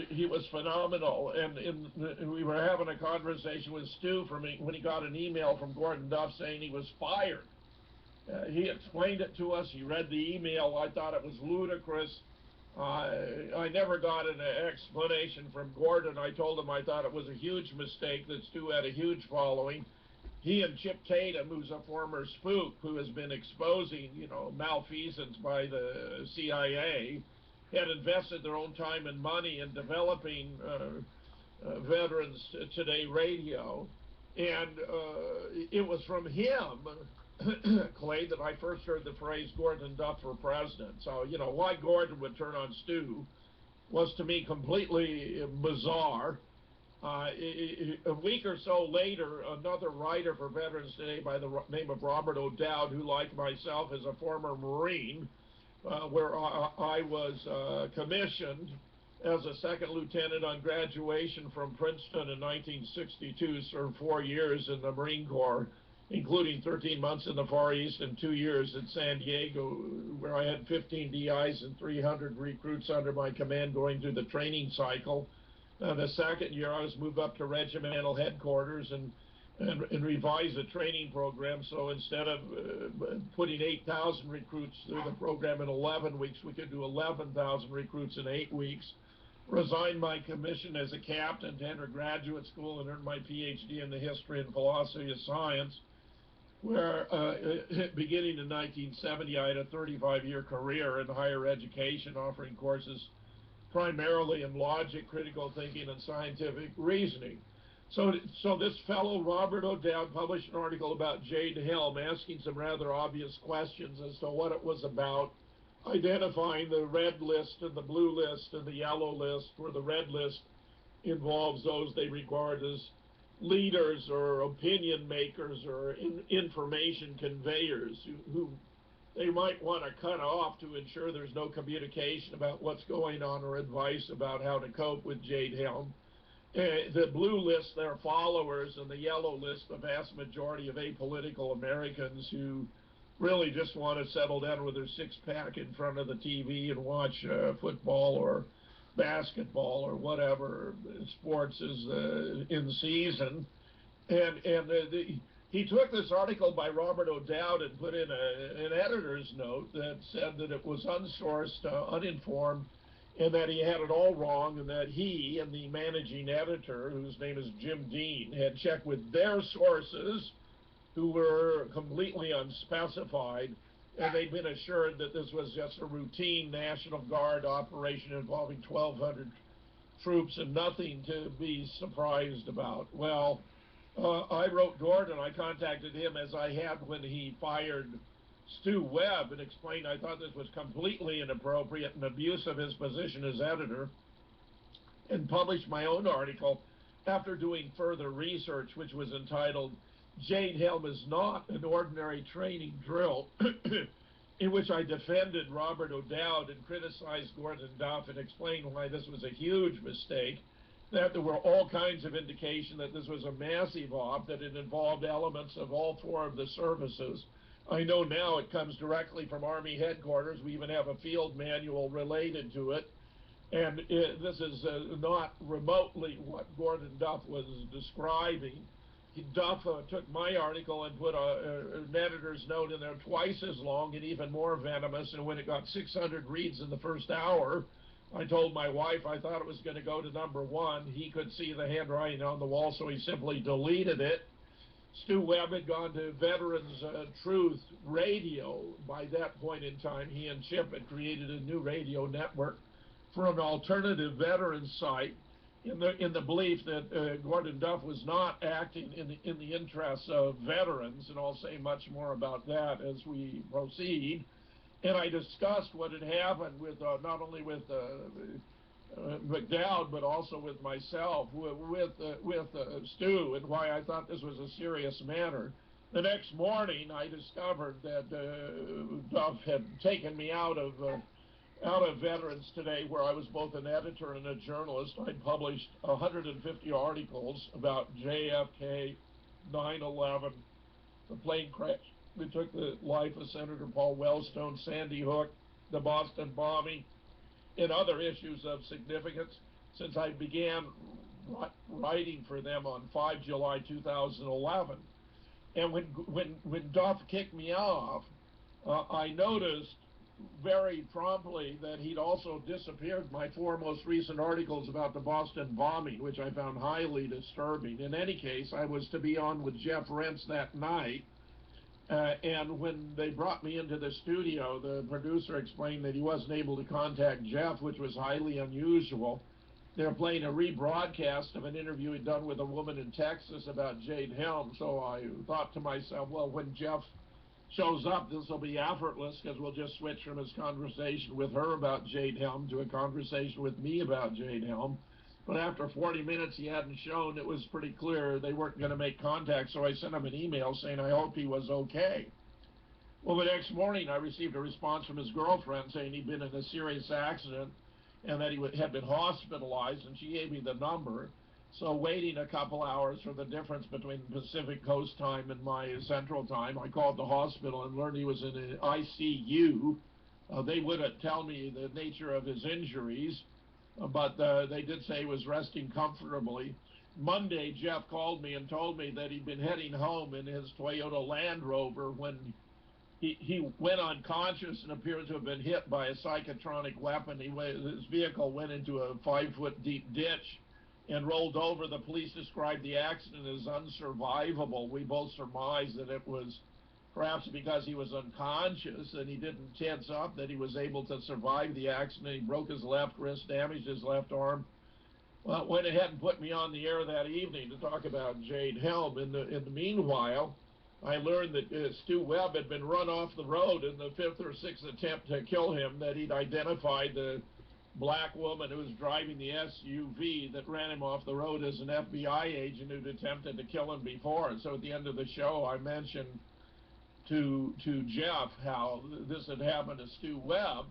He was phenomenal, and we were having a conversation with Stu when he got an email from Gordon Duff saying he was fired. He explained it to us. He read the email. I thought it was ludicrous. I never got an explanation from Gordon. I told him I thought it was a huge mistake, that Stu had a huge following. He and Chip Tatum, who's a former spook who has been exposing, malfeasance by the CIA, had invested their own time and money in developing Veterans Today radio. And it was from him, Clay, that I first heard the phrase Gordon Duff for president. So, why Gordon would turn on Stu was to me completely bizarre. A week or so later, another writer for Veterans Today by the name of Robert O'Dowd, who, like myself, is a former Marine, where I was commissioned as a second lieutenant on graduation from Princeton in 1962, served 4 years in the Marine Corps, including 13 months in the Far East and 2 years in San Diego, where I had 15 DIs and 300 recruits under my command going through the training cycle. The second year, I was moved up to regimental headquarters and revised the training program. So instead of putting 8,000 recruits through the program in 11 weeks, we could do 11,000 recruits in 8 weeks. Resigned my commission as a captain to enter graduate school and earned my PhD in the history and philosophy of science, where beginning in 1970, I had a 35-year career in higher education, offering courses primarily in logic, critical thinking, and scientific reasoning. So this fellow, Robert O'Dowd, published an article about Jade Helm, asking some rather obvious questions as to what it was about, identifying the red list and the blue list and the yellow list, where the red list involves those they regard as leaders or opinion makers or information conveyors who they might want to cut off to ensure there's no communication about what's going on or advice about how to cope with Jade Helm. The blue list, their followers, and the yellow list, the vast majority of apolitical Americans who really just want to settle down with their six-pack in front of the TV and watch football or basketball or whatever sports is in season. He took this article by Robert O'Dowd and put in an editor's note that said that it was unsourced, uninformed, and that he had it all wrong, and that he and the managing editor, whose name is Jim Dean, had checked with their sources, who were completely unspecified, and they'd been assured that this was just a routine National Guard operation involving 1,200 troops and nothing to be surprised about. Well, I wrote Gordon. I contacted him, as I had when he fired Stu Webb, and explained I thought this was completely inappropriate and abuse of his position as editor, and published my own article after doing further research, which was entitled Jade Helm is Not an Ordinary Training Drill, in which I defended Robert O'Dowd and criticized Gordon Duff and explained why this was a huge mistake, that there were all kinds of indication that this was a massive op, that it involved elements of all four of the services. I know now it comes directly from Army headquarters. We even have a field manual related to it. And this is not remotely what Gordon Duff was describing. Duff took my article and put an editor's note in there twice as long and even more venomous. And when it got 600 reads in the first hour, I told my wife I thought it was going to go to #1. He could see the handwriting on the wall, so he simply deleted it. Stu Webb had gone to Veterans Truth Radio. By that point in time, he and Chip had created a new radio network for an alternative veterans site in the belief that Gordon Duff was not acting in the interests of veterans, and I'll say much more about that as we proceed. And I discussed what had happened with not only with McDowd, but also with myself, with Stu, and why I thought this was a serious matter. The next morning, I discovered that Duff had taken me out of out of Veterans Today, where I was both an editor and a journalist. I published 150 articles about JFK, 9/11, the plane crash that took the life of Senator Paul Wellstone, Sandy Hook, the Boston bombing, and other issues of significance since I began writing for them on 5 July 2011. And when Duff kicked me off, I noticed very promptly that he'd also disappeared my four most recent articles about the Boston bombing, which I found highly disturbing. In any case, I was to be on with Jeff Rense that night, and when they brought me into the studio, the producer explained that he wasn't able to contact Jeff, which was highly unusual. They were playing a rebroadcast of an interview he'd done with a woman in Texas about Jade Helm, so I thought to myself, well, when Jeff shows up, this will be effortless because we'll just switch from his conversation with her about Jade Helm to a conversation with me about Jade Helm. But after 40 minutes he hadn't shown, it was pretty clear they weren't going to make contact, so I sent him an email saying I hoped he was okay. Well, the next morning I received a response from his girlfriend saying he'd been in a serious accident and that he had been hospitalized, and she gave me the number. So waiting a couple hours for the difference between Pacific Coast time and my Central time, I called the hospital and learned he was in an ICU. They wouldn't tell me the nature of his injuries, but they did say he was resting comfortably. Monday, Jeff called me and told me that he'd been heading home in his Toyota Land Rover when he went unconscious and appeared to have been hit by a psychotronic weapon. His vehicle went into a 5-foot deep ditch and rolled over. The police described the accident as unsurvivable. We both surmised that it was perhaps because he was unconscious and he didn't tense up that he was able to survive the accident. He broke his left wrist, damaged his left arm. Well, went ahead and put me on the air that evening to talk about Jade Helm. In the meanwhile, I learned that Stu Webb had been run off the road in the 5th or 6th attempt to kill him, that he'd identified the black woman who was driving the SUV that ran him off the road as an FBI agent who'd attempted to kill him before. And so at the end of the show, I mentioned to Jeff how this had happened to Stu Webb,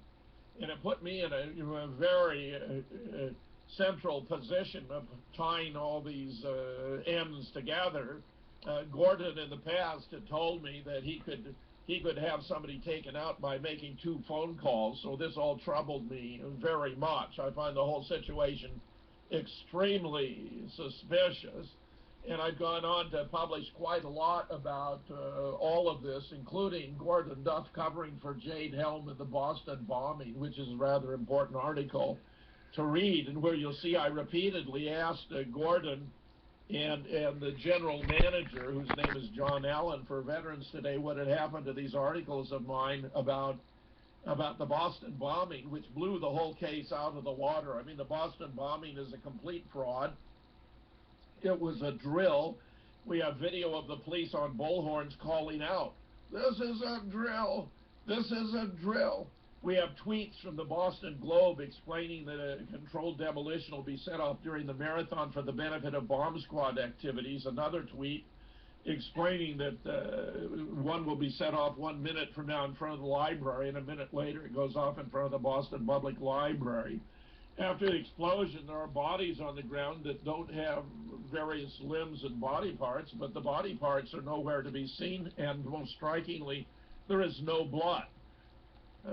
and it put me in a very central position of tying all these ends together. Gordon in the past had told me that he could have somebody taken out by making 2 phone calls, so this all troubled me very much. I find the whole situation extremely suspicious, and I've gone on to publish quite a lot about all of this, including Gordon Duff covering for Jade Helm in the Boston bombing, which is a rather important article to read, and where you'll see I repeatedly asked Gordon and the general manager, whose name is John Allen for Veterans Today, what had happened to these articles of mine about the Boston bombing, which blew the whole case out of the water. I mean, the Boston bombing is a complete fraud. It was a drill. We have video of the police on bullhorns calling out, "This is a drill. This is a drill." We have tweets from the Boston Globe explaining that a controlled demolition will be set off during the marathon for the benefit of bomb squad activities. Another tweet explaining that one will be set off 1 minute from now in front of the library, and a minute later it goes off in front of the Boston Public Library. After the explosion, there are bodies on the ground that don't have various limbs and body parts, but the body parts are nowhere to be seen, and most strikingly, there is no blood.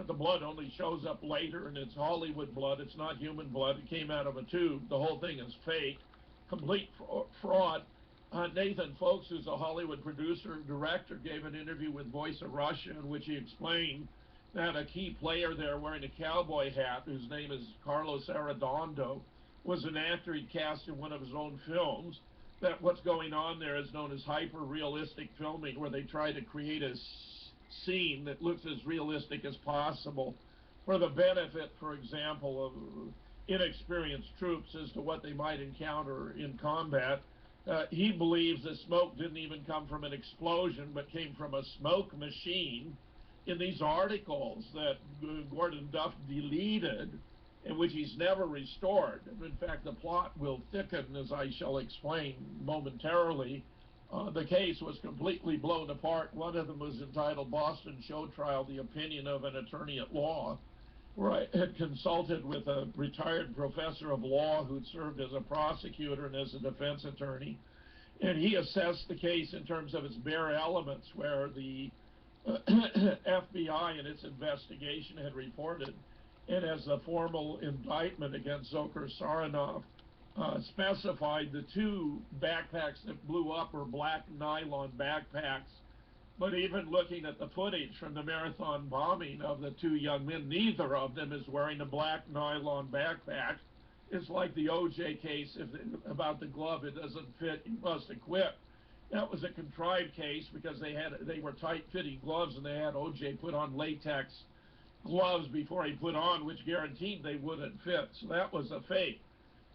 The blood only shows up later, and it's Hollywood blood. It's not human blood. It came out of a tube. The whole thing is fake, complete fraud. Nathan Folks, who's a Hollywood producer and director, gave an interview with Voice of Russia in which he explained that a key player there wearing a cowboy hat, whose name is Carlos Arredondo, was an actor he'd cast in one of his own films. That what's going on there is known as hyper-realistic filming, where they try to create a scene that looks as realistic as possible for the benefit, for example, of inexperienced troops as to what they might encounter in combat. He believes the smoke didn't even come from an explosion, but came from a smoke machine. In these articles that Gordon Duff deleted, in which he's never restored, and in fact the plot will thicken, as I shall explain momentarily. The case was completely blown apart. One of them was entitled Boston Show Trial, the Opinion of an Attorney at Law. where I had consulted with a retired professor of law who'd served as a prosecutor and as a defense attorney. And he assessed the case in terms of its bare elements, where the FBI in its investigation had reported, and as a formal indictment against Zokor Saranov, specified the two backpacks that blew up were black nylon backpacks. But even looking at the footage from the marathon bombing of the two young men, neither of them is wearing a black nylon backpack. It's like the OJ case about the glove. It doesn't fit, you must acquit. That was a contrived case because they were tight-fitting gloves, and they had OJ put on latex gloves before he put on, which guaranteed they wouldn't fit. So that was a fake.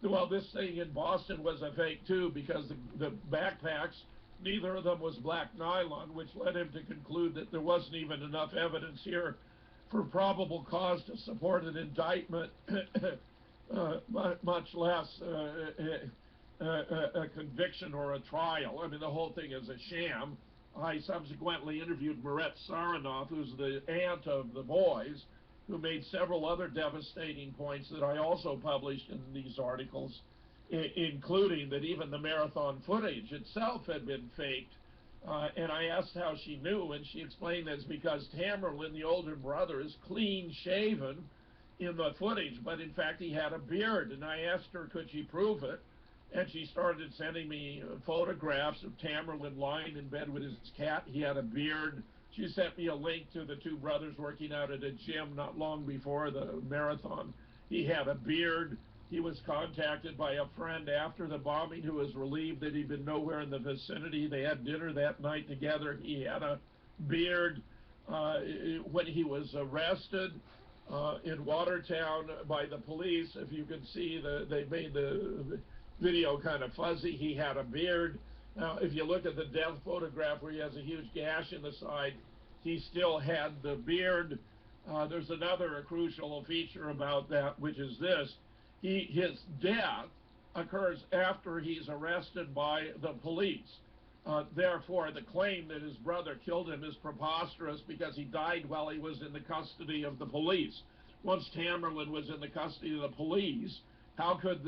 Well, this thing in Boston was a fake too, because the backpacks, neither of them was black nylon, which led him to conclude that there wasn't even enough evidence here for probable cause to support an indictment, much less a conviction or a trial. I mean, the whole thing is a sham. I subsequently interviewed Marette Saranov, who's the aunt of the boys, who made several other devastating points that I also published in these articles, including that even the marathon footage itself had been faked. And I asked how she knew, and she explained that it's because Tamerlan, the older brother, is clean shaven in the footage, but in fact he had a beard. And I asked her, could she prove it? And she started sending me photographs of Tamerlan lying in bed with his cat. He had a beard. She sent me a link to the two brothers working out at a gym not long before the marathon. He had a beard. He was contacted by a friend after the bombing who was relieved that he'd been nowhere in the vicinity. They had dinner that night together. He had a beard. When he was arrested in Watertown by the police, if you can see, they made the video kind of fuzzy. He had a beard. Now, if you look at the death photograph where he has a huge gash in the side, he still had the beard. There's another crucial feature about that, which is this. His death occurs after he's arrested by the police. Therefore, the claim that his brother killed him is preposterous because he died while he was in the custody of the police. Once Tamerlan was in the custody of the police, how could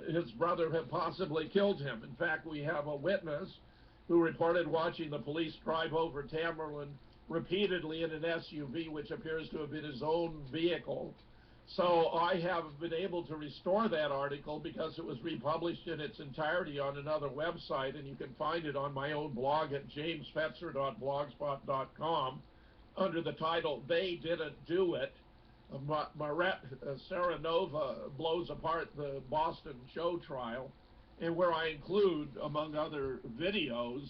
his brother have possibly killed him? In fact, we have a witness who reported watching the police drive over Tamerlan repeatedly in an SUV, which appears to have been his own vehicle. So I have been able to restore that article because it was republished in its entirety on another website, and you can find it on my own blog at jamesfetzer.blogspot.com under the title, They Didn't Do It. Marette Saranova blows apart the Boston show trial, and where I include, among other videos,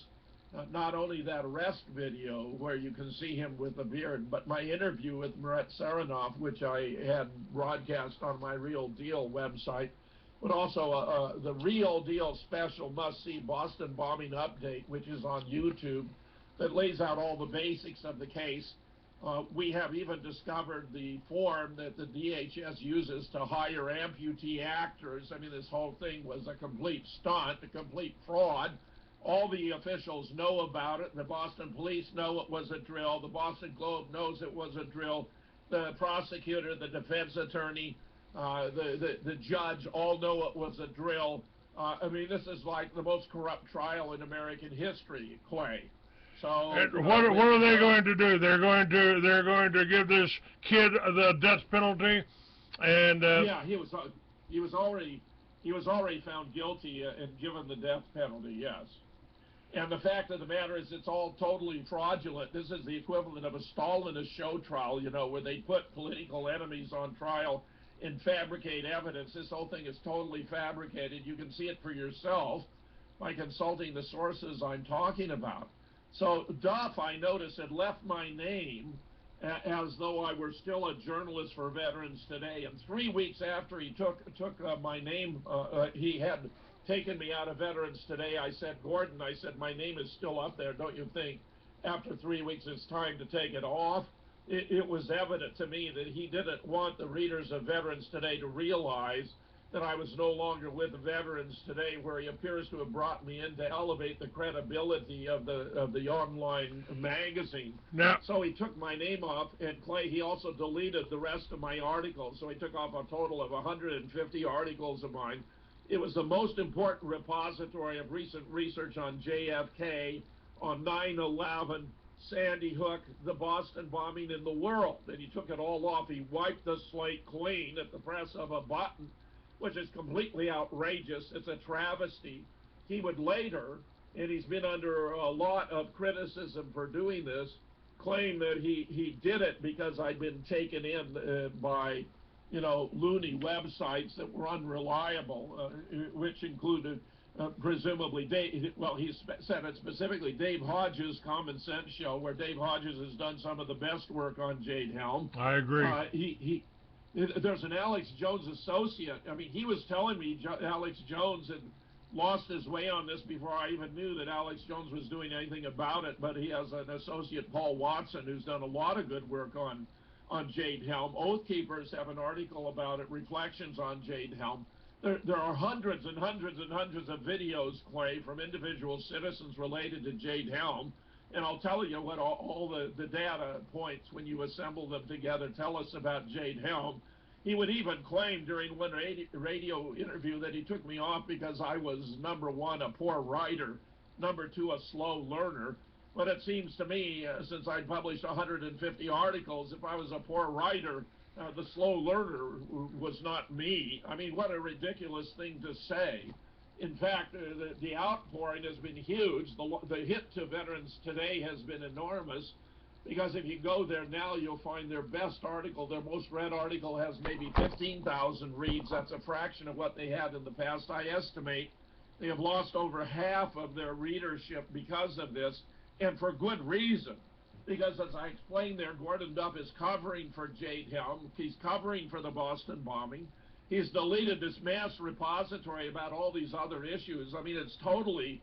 not only that arrest video where you can see him with a beard, but my interview with Marette Saranov, which I had broadcast on my Real Deal website, but also the Real Deal special must-see Boston bombing update, which is on YouTube, that lays out all the basics of the case. We have even discovered the form that the DHS uses to hire amputee actors. I mean, this whole thing was a complete stunt, a complete fraud. All the officials know about it. The Boston police know it was a drill. The Boston Globe knows it was a drill. The prosecutor, the defense attorney, the judge all know it was a drill. I mean, this is like the most corrupt trial in American history, Clay. So what are they going to do? They're going to give this kid the death penalty, and yeah, he was already found guilty and given the death penalty. Yes. And the fact of the matter is it's all totally fraudulent. This is the equivalent of a Stalinist show trial, you know, where they put political enemies on trial and fabricate evidence. This whole thing is totally fabricated. You can see it for yourself by consulting the sources I'm talking about. So Duff, I noticed, had left my name as though I were still a journalist for Veterans Today. And 3 weeks after he took my name, he had taken me out of Veterans Today. I said, Gordon, I said, my name is still up there, don't you think? After 3 weeks, it's time to take it off. It was evident to me that he didn't want the readers of Veterans Today to realize that I was no longer with the Veterans Today, where he appears to have brought me in to elevate the credibility of the online magazine. Now, So he took my name off, and Clay, he also deleted the rest of my articles. So he took off a total of 150 articles of mine. It was the most important repository of recent research on JFK, on 9/11, Sandy Hook, the Boston bombing in the world. And he took it all off. He wiped the slate clean at the press of a button, which is completely outrageous. It's a travesty. He would later, and he's been under a lot of criticism for doing this, claim that he did it because I'd been taken in by, loony websites that were unreliable, which included presumably he said it specifically, Dave Hodges' Common Sense Show, where Dave Hodges has done some of the best work on Jade Helm. I agree. There's an Alex Jones associate. I mean, he was telling me Alex Jones had lost his way on this before I even knew that Alex Jones was doing anything about it, but he has an associate, Paul Watson, who's done a lot of good work on Jade Helm. Oath Keepers have an article about it, Reflections on Jade Helm. There are hundreds and hundreds and hundreds of videos, Clay, from individual citizens related to Jade Helm. And I'll tell you what all the data points, when you assemble them together, tell us about Jade Helm. He would even claim during one radio interview that he took me off because I was, number one, a poor writer, number two, a slow learner. But it seems to me, since I published 150 articles, if I was a poor writer, the slow learner was not me. I mean, what a ridiculous thing to say. In fact, the outpouring has been huge. The hit to Veterans Today has been enormous, because if you go there now, you'll find their best article, their most read article, has maybe 15,000 reads. That's a fraction of what they had in the past. I estimate they have lost over half of their readership because of this, and for good reason. Because as I explained there, Gordon Duff is covering for Jade Helm. He's covering for the Boston bombing. He's deleted this mass repository about all these other issues. I mean, it's totally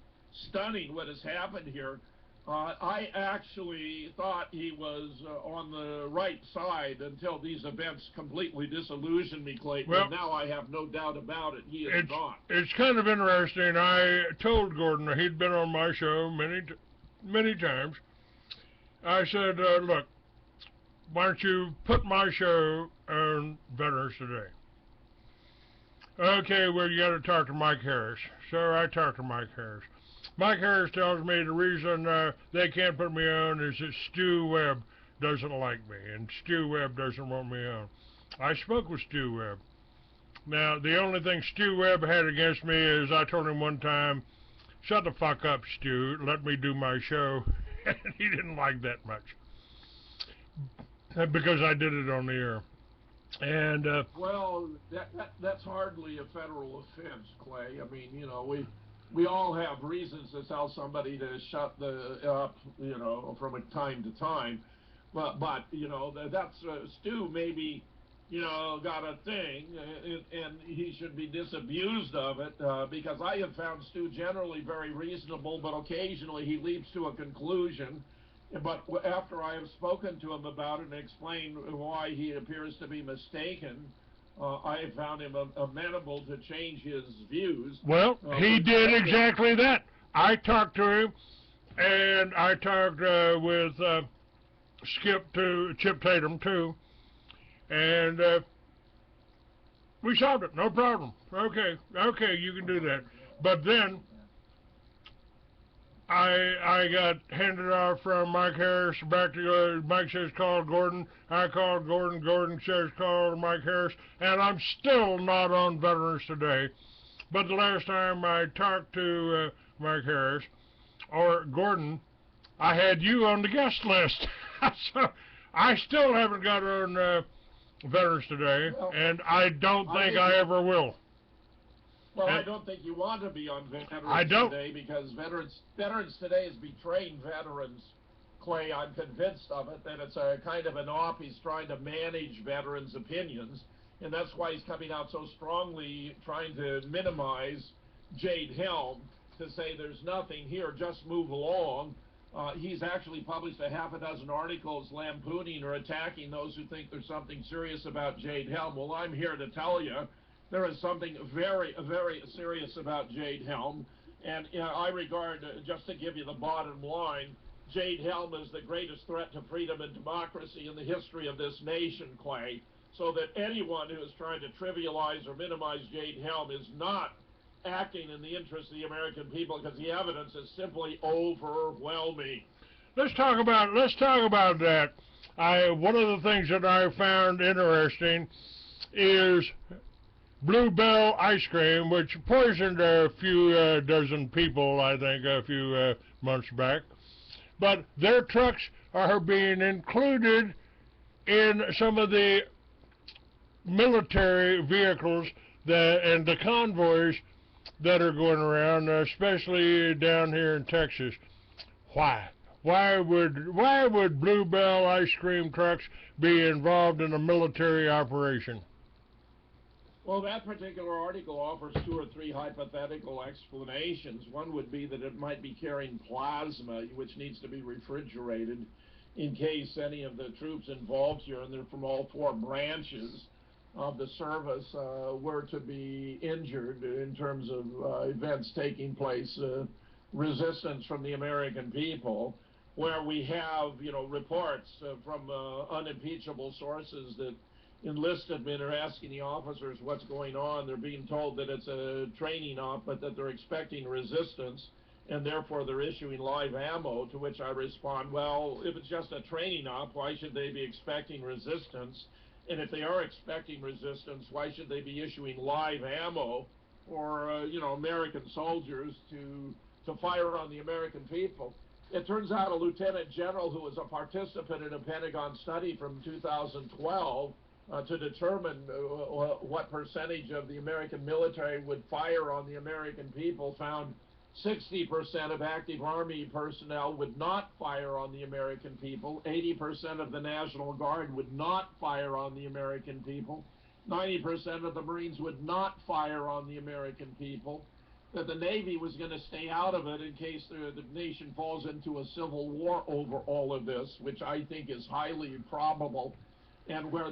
stunning what has happened here. I actually thought he was on the right side until these events completely disillusioned me, Clayton. Well, and now I have no doubt about it. He is gone. It's kind of interesting. I told Gordon, he'd been on my show many times. I said, look, why don't you put my show on Veterans Today? Okay, well, you got to talk to Mike Harris. So I talked to Mike Harris. Mike Harris tells me the reason they can't put me on is that Stu Webb doesn't like me, and Stu Webb doesn't want me on. I spoke with Stu Webb. Now, the only thing Stu Webb had against me is I told him one time, shut the fuck up, Stu, let me do my show. And he didn't like that much, because I did it on the air. And well, that's hardly a federal offense, Clay. I mean, we all have reasons to tell somebody to shut up, from time to time. But that's Stu maybe, got a thing, and he should be disabused of it, because I have found Stu generally very reasonable, but occasionally he leaps to a conclusion. But after I have spoken to him about it and explained why he appears to be mistaken, I have found him amenable to change his views. Well, he did exactly that. I talked to him, and I talked with Chip Tatum too, and we solved it. No problem. Okay, you can do that. But then I got handed off from Mike Harris back to Mike says call Gordon. I called Gordon. Gordon says call Mike Harris, and I'm still not on Veterans Today. But the last time I talked to Mike Harris or Gordon, I had you on the guest list. So I still haven't got on Veterans Today, and I don't think I ever will. Well, I don't think you want to be on Veterans Today, because Veterans Today is betraying veterans, Clay. I'm convinced of it, that it's a kind of an op. He's trying to manage veterans' opinions, and that's why he's coming out so strongly trying to minimize Jade Helm, to say there's nothing here, just move along. He's actually published a half a dozen articles lampooning or attacking those who think there's something serious about Jade Helm. Well, I'm here to tell you there is something very, very serious about Jade Helm. And I regard, just to give you the bottom line, Jade Helm is the greatest threat to freedom and democracy in the history of this nation, Clay. So that anyone who is trying to trivialize or minimize Jade Helm is not acting in the interest of the American people, because the evidence is simply overwhelming. Let's talk about that. One of the things that I found interesting is Bluebell ice cream, which poisoned a few dozen people, I think, a few months back. But their trucks are being included in some of the military vehicles and the convoys that are going around, especially down here in Texas. Why? Why would Bluebell ice cream trucks be involved in a military operation? Well, that particular article offers 2 or 3 hypothetical explanations. One would be that it might be carrying plasma, which needs to be refrigerated in case any of the troops involved here, and they're from all 4 branches of the service, were to be injured in terms of events taking place, resistance from the American people, where we have, reports from unimpeachable sources that enlisted men are asking the officers what's going on. They're being told that it's a training op, but that they're expecting resistance, and therefore they're issuing live ammo, to which I respond, well, if it's just a training op, why should they be expecting resistance? And if they are expecting resistance, why should they be issuing live ammo for, American soldiers to fire on the American people? It turns out a lieutenant general who was a participant in a Pentagon study from 2012 to determine what percentage of the American military would fire on the American people found 60% of active Army personnel would not fire on the American people. 80% of the National Guard would not fire on the American people. 90% of the Marines would not fire on the American people. That the Navy was going to stay out of it in case the nation falls into a civil war over all of this, which I think is highly improbable. And where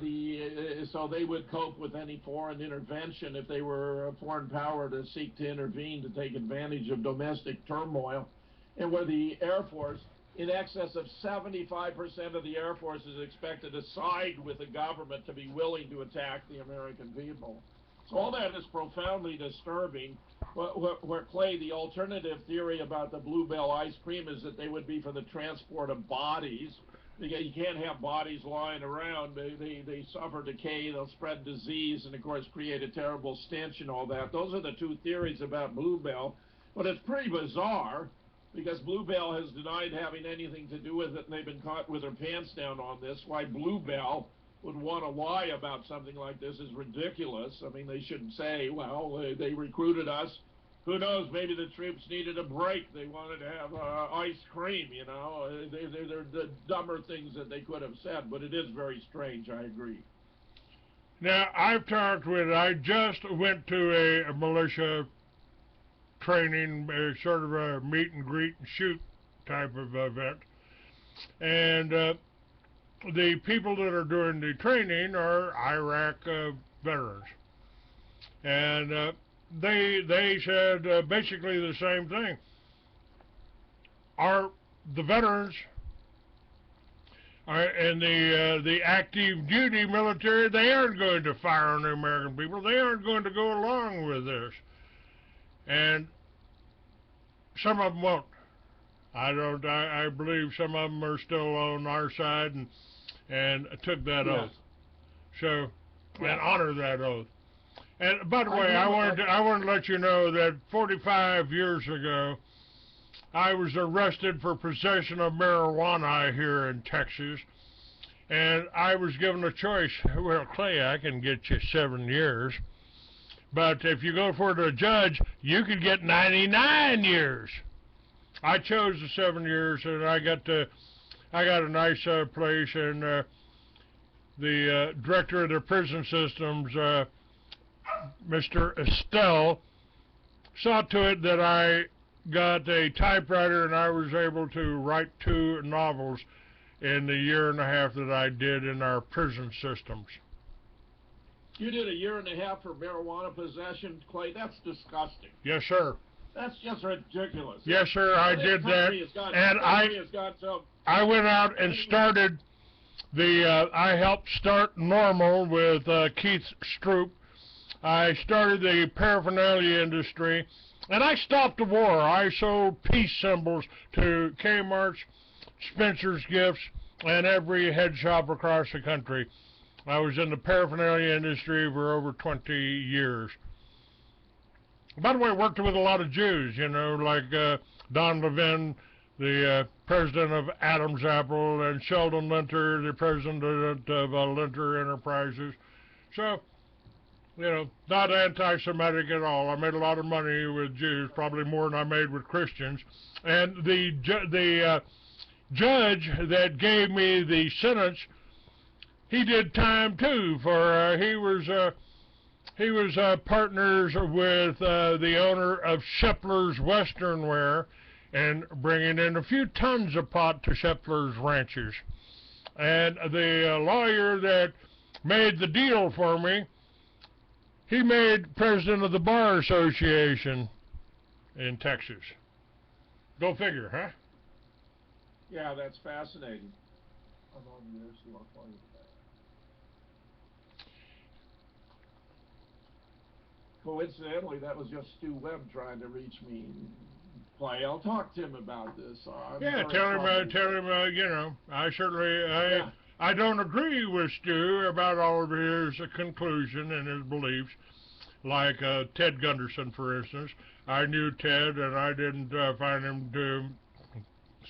so they would cope with any foreign intervention if they were a foreign power to seek to intervene to take advantage of domestic turmoil. And where the Air Force, in excess of 75% of the Air Force, is expected to side with the government to be willing to attack the American people. So all that is profoundly disturbing. Where Clay, the alternative theory about the Bluebell ice cream is that they would be for the transport of bodies. You can't have bodies lying around. They suffer decay, they'll spread disease, and of course create a terrible stench and all that. Those are the 2 theories about Bluebell. But it's pretty bizarre, because Bluebell has denied having anything to do with it, and they've been caught with their pants down on this. Why Bluebell would want to lie about something like this is ridiculous. I mean, they shouldn't say, well, they recruited us. Who knows, maybe the troops needed a break. They wanted to have ice cream, They're the dumber things that they could have said, but it is very strange, I agree. Now, I just went to a militia training, sort of a meet and greet and shoot type of event. And the people that are doing the training are Iraq veterans. And they said basically the same thing. The veterans and the active duty military, they aren't going to fire on the American people. They aren't going to go along with this. And some of them won't. I believe some of them are still on our side and took that oath. So, and honor that oath. And by the way, I wanted to let you know that 45 years ago, I was arrested for possession of marijuana here in Texas, and I was given a choice. Well, Clay, I can get you 7 years, but if you go for the judge, you could get 99 years. I chose the 7 years, and I got a nice place, and the director of the prison systems, Mr. Estelle, saw to it that I got a typewriter and I was able to write 2 novels in the year and a half that I did in our prison systems. You did a year and a half for marijuana possession, Clay? That's disgusting. Yes, sir. That's just ridiculous. Yes, sir, I did that. And I went out and started I helped start NORML with Keith Stroop. I started the paraphernalia industry, and I stopped the war. I sold peace symbols to Kmart's, Spencer's Gifts, and every head shop across the country. I was in the paraphernalia industry for over 20 years. By the way, I worked with a lot of Jews, you know, like Don Levin, the president of Adam's Apple, and Sheldon Linter, the president of Linter Enterprises. So, you know, not anti-Semitic at all. I made a lot of money with Jews, probably more than I made with Christians. And the judge that gave me the sentence, he did time too. For he was partners with the owner of Shepler's Western Wear, and bringing in a few tons of pot to Shepler's ranches. And the lawyer that made the deal for me, he made president of the Bar Association in Texas. Go figure, huh? Yeah, that's fascinating. I'm on the air, so I'll call you back. Coincidentally, that was just Stu Webb trying to reach me. Clay, I'll talk to him about this. Yeah, tell him, you know, I don't agree with Stu about all of his conclusion and his beliefs, like Ted Gunderson, for instance. I knew Ted, and I didn't find him to,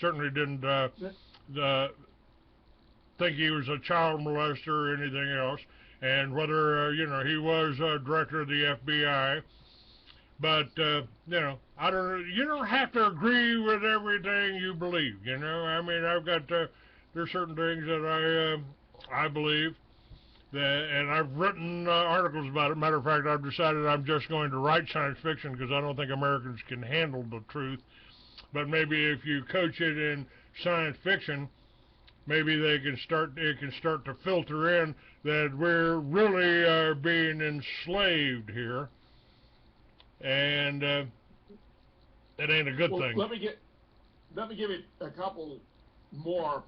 certainly didn't think he was a child molester or anything else, and whether, you know, he was director of the FBI. But, you know, you don't have to agree with everything you believe, you know. I mean, I've got, there's certain things that I believe, and I've written articles about it. Matter of fact, I've decided I'm just going to write science fiction because I don't think Americans can handle the truth. But maybe if you coach it in science fiction, maybe it can start to filter in that we're really being enslaved here. And it ain't a good thing. Let me give you a couple more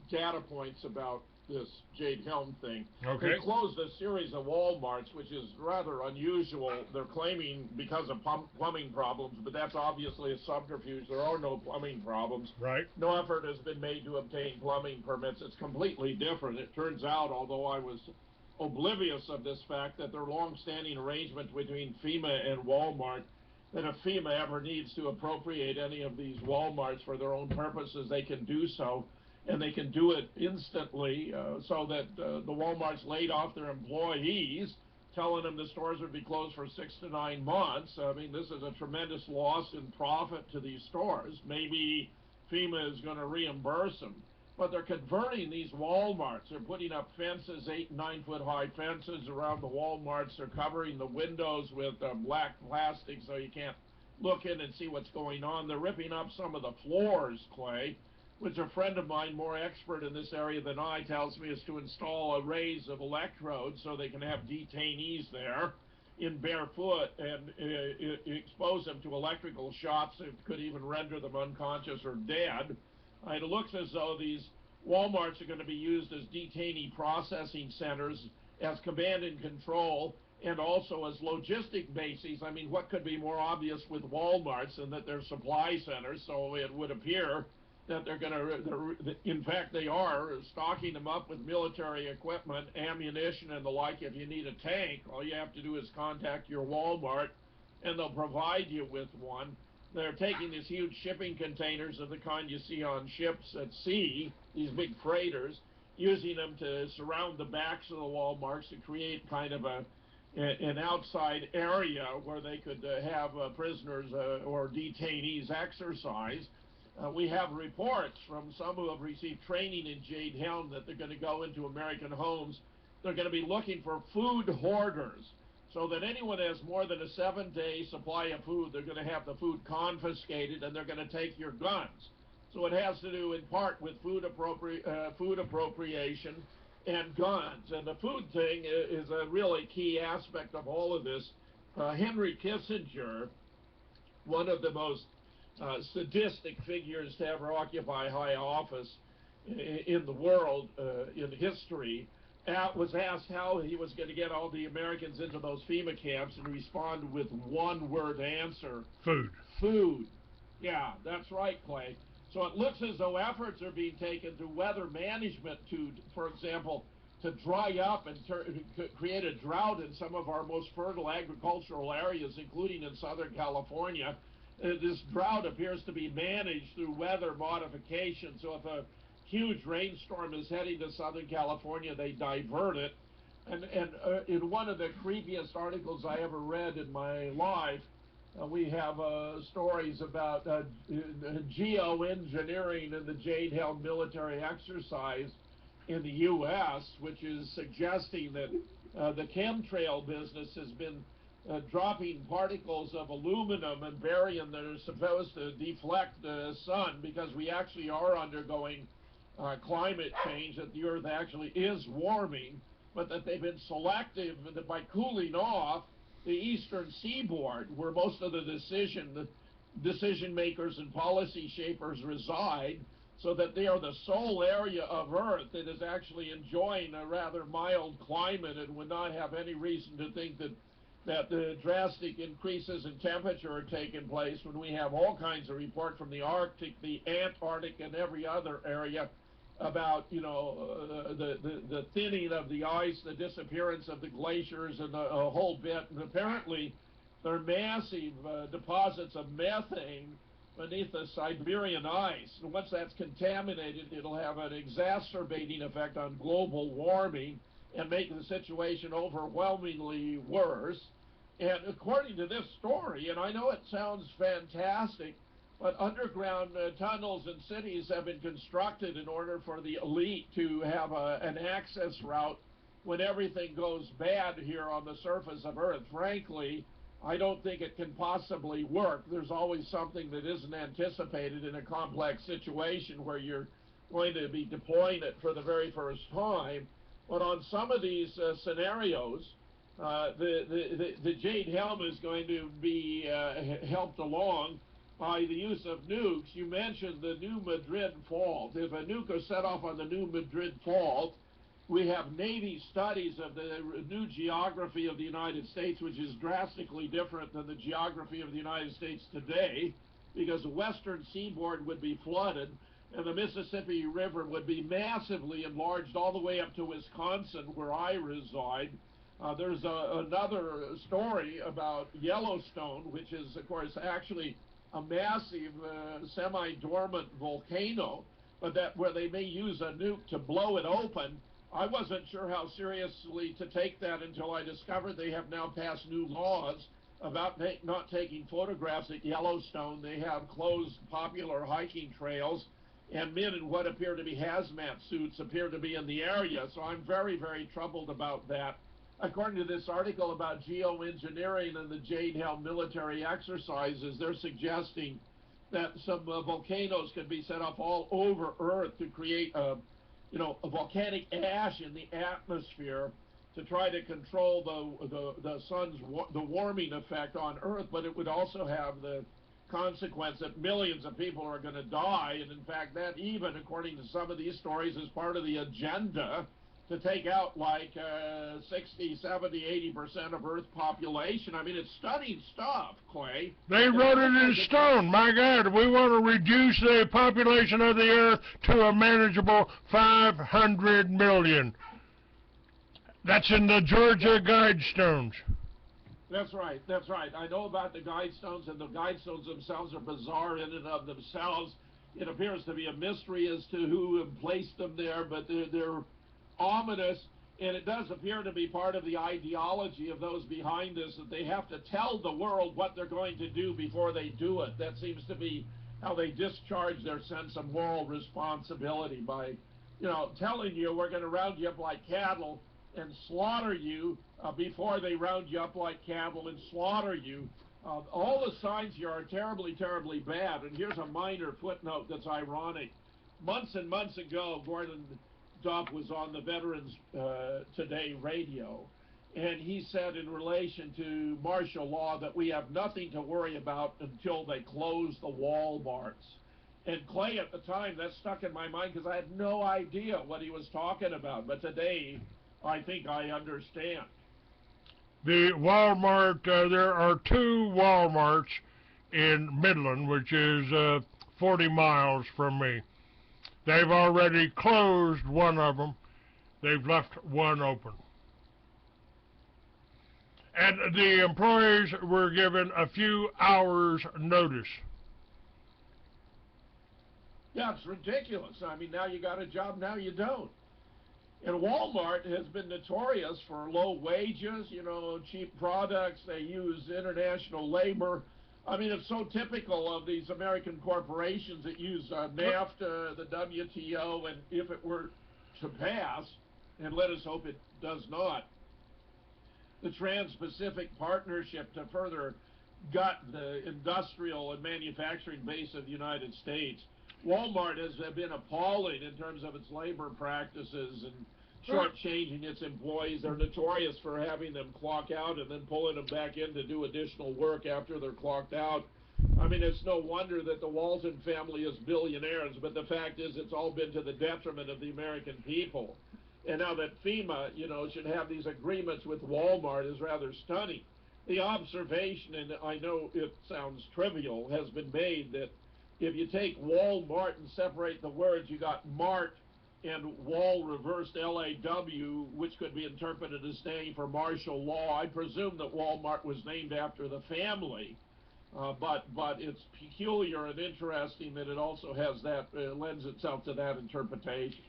data points about this Jade Helm thing. Okay. They closed a series of Walmarts, which is rather unusual. They're claiming because of plumbing problems, but that's obviously a subterfuge. There are no plumbing problems. Right. No effort has been made to obtain plumbing permits. It's completely different. It turns out, although I was oblivious of this fact, that there are long-standing arrangements between FEMA and Walmart, that if FEMA ever needs to appropriate any of these Walmarts for their own purposes, they can do so, and they can do it instantly, so that the Walmarts laid off their employees, telling them the stores would be closed for 6 to 9 months. I mean, this is a tremendous loss in profit to these stores. Maybe FEMA is going to reimburse them. But they're converting these Walmarts. They're putting up fences, 8 and 9 foot high fences around the Walmarts. They're covering the windows with black plastic so you can't look in and see what's going on. They're ripping up some of the floors, Clay, which a friend of mine, more expert in this area than I, tells me is to install arrays of electrodes so they can have detainees there in barefoot and expose them to electrical shocks that could even render them unconscious or dead. It looks as though these Walmarts are going to be used as detainee processing centers, as command and control, and also as logistic bases. I mean, what could be more obvious with Walmarts than that they're supply centers? So it would appear that they're going to, in fact, they are stocking them up with military equipment, ammunition, and the like. If you need a tank, all you have to do is contact your Walmart, and they'll provide you with one. They're taking these huge shipping containers of the kind you see on ships at sea, these big freighters, using them to surround the backs of the Walmarts to create kind of an outside area where they could have prisoners or detainees exercise. We have reports from some who have received training in Jade Helm that they're going to go into American homes. They're going to be looking for food hoarders, so that anyone that has more than a 7-day supply of food, they're going to have the food confiscated, and they're going to take your guns. So it has to do in part with food appropriation and guns. And the food thing is a really key aspect of all of this. Henry Kissinger, one of the most sadistic figures to ever occupy high office in the world, in history, was asked how he was going to get all the Americans into those FEMA camps, and responded with one word answer: food. Food. Yeah, that's right, Clay. So it looks as though efforts are being taken through weather management to, for example, to dry up and create a drought in some of our most fertile agricultural areas, including in Southern California. This drought appears to be managed through weather modification. So if a huge rainstorm is heading to Southern California, they divert it. And in one of the creepiest articles I ever read in my life, we have stories about geoengineering and the Jade Helm military exercise in the U.S., which is suggesting that the chemtrail business has been dropping particles of aluminum and barium that are supposed to deflect the sun, because we actually are undergoing climate change, that the Earth actually is warming, but that they've been selective that by cooling off the eastern seaboard, where most of the decision makers and policy shapers reside, so that they are the sole area of Earth that is actually enjoying a rather mild climate and would not have any reason to think that the drastic increases in temperature are taking place, when we have all kinds of report from the Arctic, the Antarctic, and every other area about, you know, the thinning of the ice, the disappearance of the glaciers, and a whole bit. And apparently there are massive deposits of methane beneath the Siberian ice. And once that's contaminated, it'll have an exacerbating effect on global warming and make the situation overwhelmingly worse. And according to this story, and I know it sounds fantastic, but underground tunnels in cities have been constructed in order for the elite to have an access route when everything goes bad here on the surface of Earth. Frankly, I don't think it can possibly work. There's always something that isn't anticipated in a complex situation where you're going to be deploying it for the very first time. But on some of these scenarios, the Jade Helm is going to be helped along by the use of nukes. You mentioned the New Madrid Fault. If a nuke is set off on the New Madrid Fault, we have Navy studies of the new geography of the United States, which is drastically different than the geography of the United States today, because the western seaboard would be flooded, and the Mississippi River would be massively enlarged all the way up to Wisconsin, where I reside. There's another story about Yellowstone, which is, of course, actually a massive semi-dormant volcano, but that where they may use a nuke to blow it open. I wasn't sure how seriously to take that until I discovered they have now passed new laws about not taking photographs at Yellowstone. They have closed popular hiking trails, and men in what appear to be hazmat suits appear to be in the area. So I'm very, very troubled about that. According to this article about geoengineering and the Jade Helm military exercises, they're suggesting that some volcanoes could be set off all over Earth to create a volcanic ash in the atmosphere to try to control the sun's warming effect on Earth. But it would also have the consequence that millions of people are going to die. And in fact, that even, according to some of these stories, is part of the agenda to take out like 60, 70, 80% of Earth's population. I mean, it's stunning stuff, Clay. They wrote it in stone. My God, we want to reduce the population of the Earth to a manageable 500 million. That's in the Georgia Guidestones. That's right, that's right. I know about the Guidestones, and the Guidestones themselves are bizarre in and of themselves. It appears to be a mystery as to who placed them there, but they're ominous, and it does appear to be part of the ideology of those behind this, that they have to tell the world what they're going to do before they do it. That seems to be how they discharge their sense of moral responsibility, by, telling you we're going to round you up like cattle and slaughter you before they round you up like cattle and slaughter you. All the signs here are terribly, terribly bad. And here's a minor footnote that's ironic. Months and months ago, Duff was on the Veterans Today radio, and he said in relation to martial law that we have nothing to worry about until they close the Walmarts. And Clay, at the time, that stuck in my mind because I had no idea what he was talking about. But today, I think I understand. The Walmart, there are two Walmarts in Midland, which is 40 miles from me. They've already closed one of them. They've left one open. And the employees were given a few hours' notice. Yeah, it's ridiculous. I mean, now you got a job, now you don't. And Walmart has been notorious for low wages, you know, cheap products. They use international labor. I mean, it's so typical of these American corporations that use NAFTA, the WTO, and if it were to pass, and let us hope it does not, the Trans-Pacific Partnership to further gut the industrial and manufacturing base of the United States. Walmart has been appalling in terms of its labor practices and shortchanging its employees. They're notorious for having them clock out and then pulling them back in to do additional work after they're clocked out. I mean, it's no wonder that the Walton family is billionaires, but the fact is it's all been to the detriment of the American people. And now that FEMA, you know, should have these agreements with Walmart is rather stunning. The observation, and I know it sounds trivial, has been made that if you take Walmart and separate the words, you got Mart and Wall reversed L-A-W, which could be interpreted as standing for martial law. I presume that Walmart was named after the family, but it's peculiar and interesting that it also has that, lends itself to that interpretation.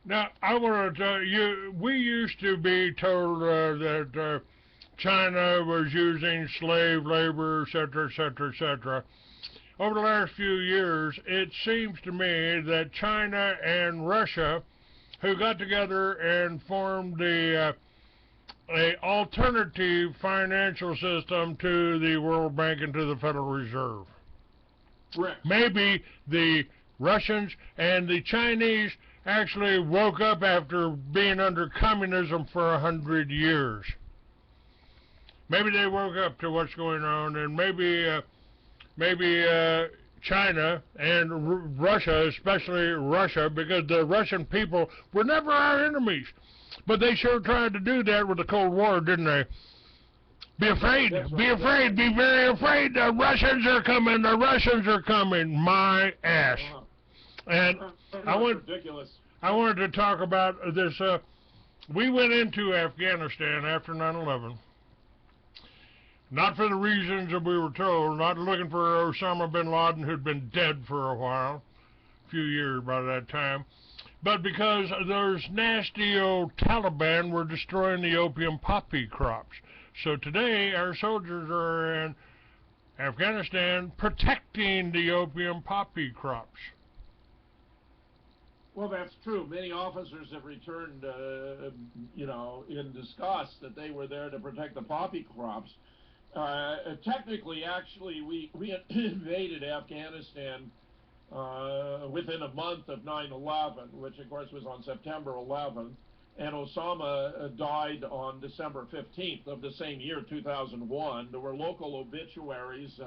Now, I want to tell you, we used to be told that China was using slave labor, etc., etc., etc. Over the last few years, it seems to me that China and Russia, who got together and formed a alternative financial system to the World Bank and to the Federal Reserve. Right. Maybe the Russians and the Chinese actually woke up after being under communism for 100 years. Maybe they woke up to what's going on, and maybe China and Russia, especially Russia, because the Russian people were never our enemies, but they sure tried to do that with the Cold War, didn't they? Be afraid, be afraid, be very afraid. The Russians are coming, the Russians are coming. My ass. And I wanted to talk about this. We went into Afghanistan after 9/11. Not for the reasons that we were told, not looking for Osama bin Laden, who'd been dead for a while, a few years by that time, but because those nasty old Taliban were destroying the opium poppy crops. So today our soldiers are in Afghanistan protecting the opium poppy crops. Well, that's true. Many officers have returned, you know, in disgust that they were there to protect the poppy crops. Technically, actually, we invaded Afghanistan within a month of 9/11, which of course was on September 11th, and Osama died on December 15th of the same year, 2001. There were local obituaries.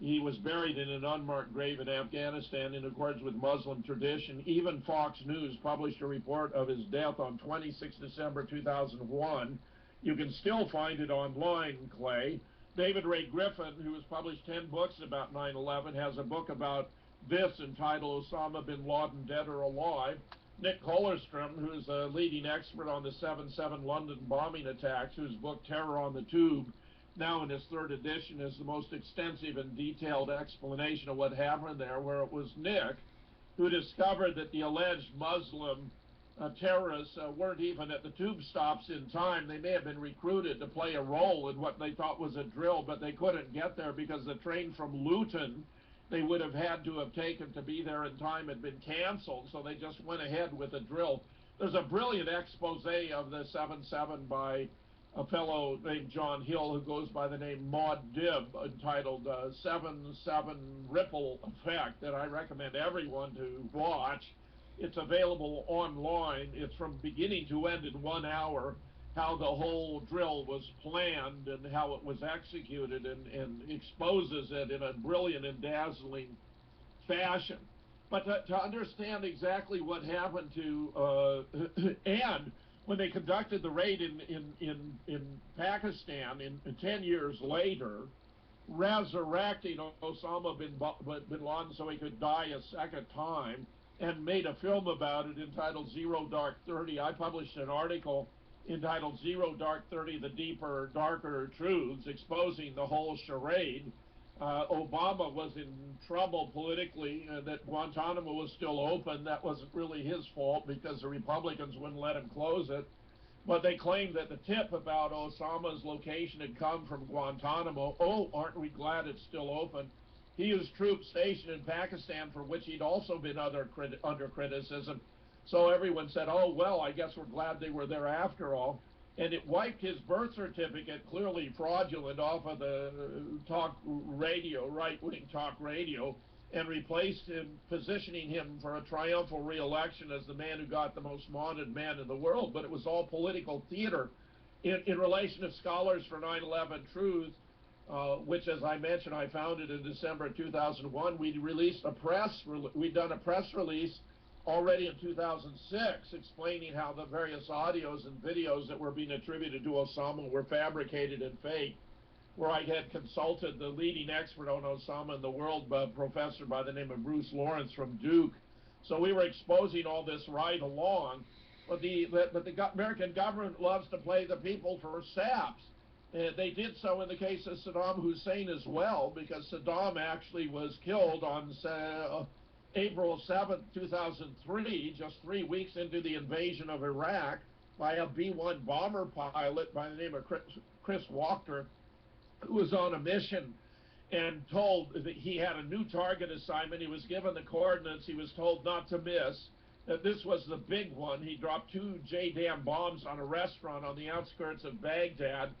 He was buried in an unmarked grave in Afghanistan in accordance with Muslim tradition. Even Fox News published a report of his death on 26 December 2001. You can still find it online, Clay. David Ray Griffin, who has published 10 books about 9/11, has a book about this entitled Osama bin Laden, Dead or Alive. Nick Kollerstrom, who's a leading expert on the 7/7 London bombing attacks, whose book Terror on the Tube, now in his third edition, is the most extensive and detailed explanation of what happened there, where it was Nick who discovered that the alleged Muslim terrorists weren't even at the tube stops in time. They may have been recruited to play a role in what they thought was a drill, but they couldn't get there because the train from Luton they would have had to have taken to be there in time had been canceled, so they just went ahead with the drill. There's a brilliant expose of the 7/7 by a fellow named John Hill who goes by the name Maud Dibb, entitled 7/7 Ripple Effect, that I recommend everyone to watch. It's available online. It's from beginning to end in 1 hour, how the whole drill was planned and how it was executed, and exposes it in a brilliant and dazzling fashion. But to understand exactly what happened to, and when they conducted the raid in Pakistan 10 years later, resurrecting Osama bin Laden so he could die a second time, and made a film about it entitled Zero Dark 30. I published an article entitled Zero Dark 30, The Deeper, Darker Truths, exposing the whole charade. Obama was in trouble politically, that Guantanamo was still open. That wasn't really his fault because the Republicans wouldn't let him close it. But they claimed that the tip about Osama's location had come from Guantanamo. Oh, aren't we glad it's still open? He used troops stationed in Pakistan for which he'd also been under criticism. So everyone said, oh, well, I guess we're glad they were there after all. And it wiped his birth certificate, clearly fraudulent, off of the talk radio, right-wing talk radio, and replaced him, positioning him for a triumphal re-election as the man who got the most wanted man in the world. But it was all political theater. In relation to Scholars for 9/11 Truth, which, as I mentioned, I founded in December 2001, we'd done a press release already in 2006 explaining how the various audios and videos that were being attributed to Osama were fabricated and fake, where I had consulted the leading expert on Osama in the world, a professor by the name of Bruce Lawrence from Duke. So we were exposing all this right along, but the American government loves to play the people for saps. They did so in the case of Saddam Hussein as well, because Saddam actually was killed on April 7th, 2003, just 3 weeks into the invasion of Iraq, by a B-1 bomber pilot by the name of Chris Wachter, who was on a mission and told that he had a new target assignment. He was given the coordinates. He was told not to miss, that this was the big one. He dropped 2 Jade Helm bombs on a restaurant on the outskirts of Baghdad.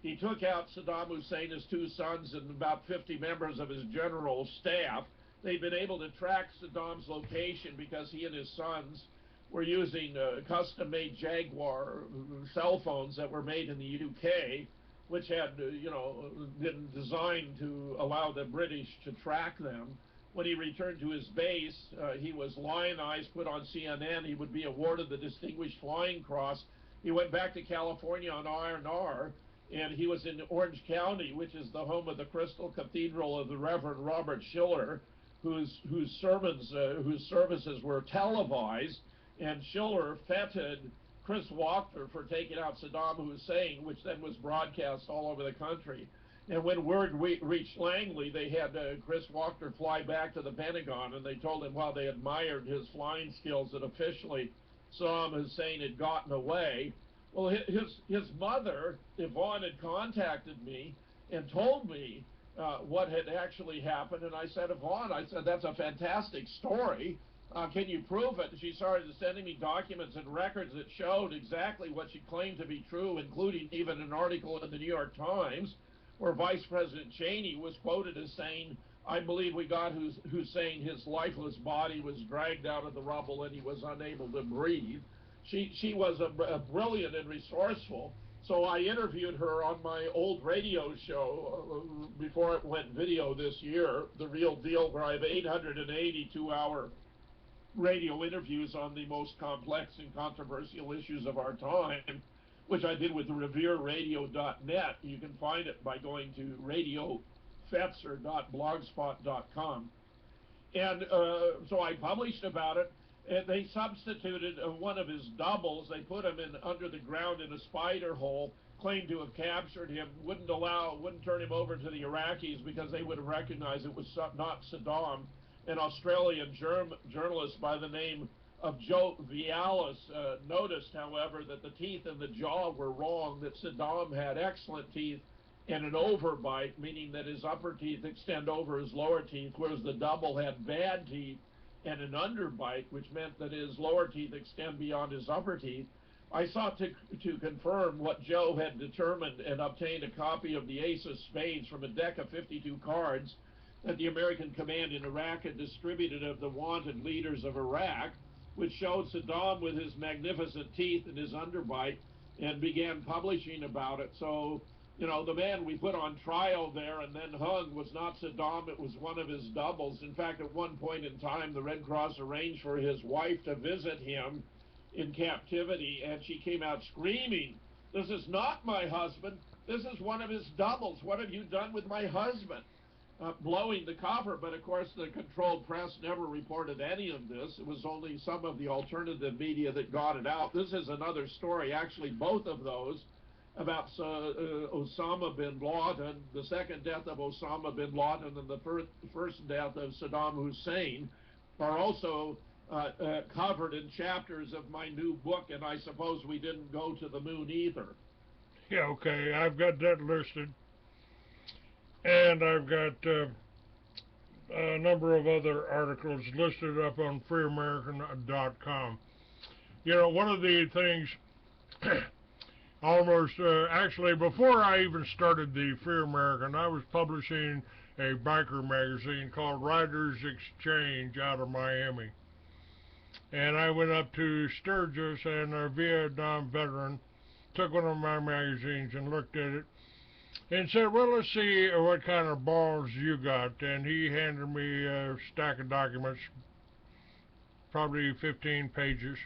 He took out Saddam Hussein, his 2 sons, and about 50 members of his general staff. They've been able to track Saddam's location because he and his sons were using custom-made Jaguar cell phones that were made in the UK, which had, been designed to allow the British to track them. When he returned to his base, he was lionized, put on CNN. He would be awarded the Distinguished Flying Cross. He went back to California on R&R, and he was in Orange County, which is the home of the Crystal Cathedral of the Reverend Robert Schiller, whose services were televised, and Schiller feted Chris Wachter for taking out Saddam Hussein, which then was broadcast all over the country. And when word reached Langley, they had Chris Wachter fly back to the Pentagon, and they told him while they admired his flying skills that officially Saddam Hussein had gotten away. Well, his mother, Yvonne, had contacted me and told me what had actually happened. And I said, Yvonne, that's a fantastic story. Can you prove it? And she started sending me documents and records that showed exactly what she claimed to be true, including even an article in the New York Times where Vice President Cheney was quoted as saying, I believe we got Hussein, his lifeless body was dragged out of the rubble and he was unable to breathe. She was a brilliant and resourceful. So I interviewed her on my old radio show before it went video this year, The Real Deal, where I have 882-hour radio interviews on the most complex and controversial issues of our time, which I did with revereradio.net. You can find it by going to radiofetzer.blogspot.com. And so I published about it. And they substituted one of his doubles. They put him under the ground in a spider hole, claimed to have captured him, wouldn't turn him over to the Iraqis because they would have recognized it was not Saddam. An Australian journalist by the name of Joe Vialis noticed, however, that the teeth in the jaw were wrong, that Saddam had excellent teeth and an overbite, meaning that his upper teeth extend over his lower teeth, whereas the double had bad teeth and an underbite, which meant that his lower teeth extend beyond his upper teeth. I sought to confirm what Joe had determined and obtained a copy of the Ace of Spades from a deck of 52 cards that the American command in Iraq had distributed of the wanted leaders of Iraq. which showed Saddam with his magnificent teeth and his underbite, and began publishing about it. So, you know, the man we put on trial there and then hung was not Saddam, it was one of his doubles. In fact, at one point in time, the Red Cross arranged for his wife to visit him in captivity, and she came out screaming, "This is not my husband. This is one of his doubles. What have you done with my husband?" Blowing the cover, but of course the controlled press never reported any of this. It was only some of the alternative media that got it out. This is another story, actually both of those, about Osama bin Laden, the second death of Osama bin Laden and the first death of Saddam Hussein, are also covered in chapters of my new book, and I suppose we didn't go to the moon either. Yeah, okay, I've got that listed. And I've got a number of other articles listed up on freeamerican.com. You know, one of the things, actually, before I even started the Free American, I was publishing a biker magazine called Riders Exchange out of Miami. And I went up to Sturgis, and a Vietnam veteran took one of my magazines and looked at it and said, "Well, let's see what kind of balls you got." And he handed me a stack of documents, probably 15 pages.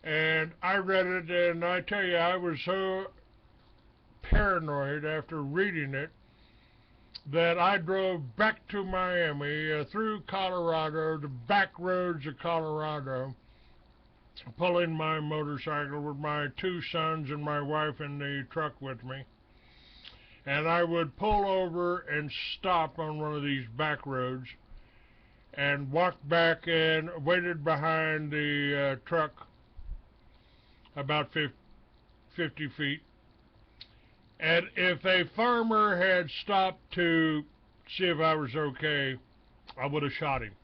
And I read it, and I tell you, I was so paranoid after reading it that I drove back to Miami, through Colorado, the back roads of Colorado, pulling my motorcycle with my 2 sons and my wife in the truck with me. And I would pull over and stop on one of these back roads and walk back and waited behind the truck about 50 feet. And if a farmer had stopped to see if I was okay, I would have shot him.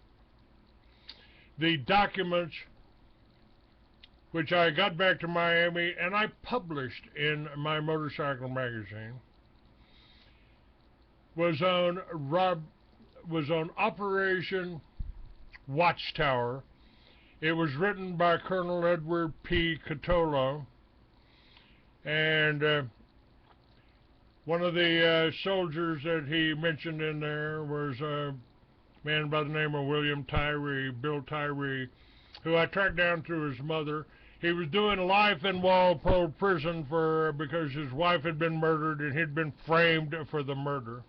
The documents, which I got back to Miami and I published in my motorcycle magazine, was on Operation Watchtower. It was written by Colonel Edward P. Catolo, and one of the soldiers that he mentioned in there was a man by the name of William Tyree, Bill Tyree, who I tracked down through his mother. He was doing life in Walpole prison because his wife had been murdered and he'd been framed for the murder.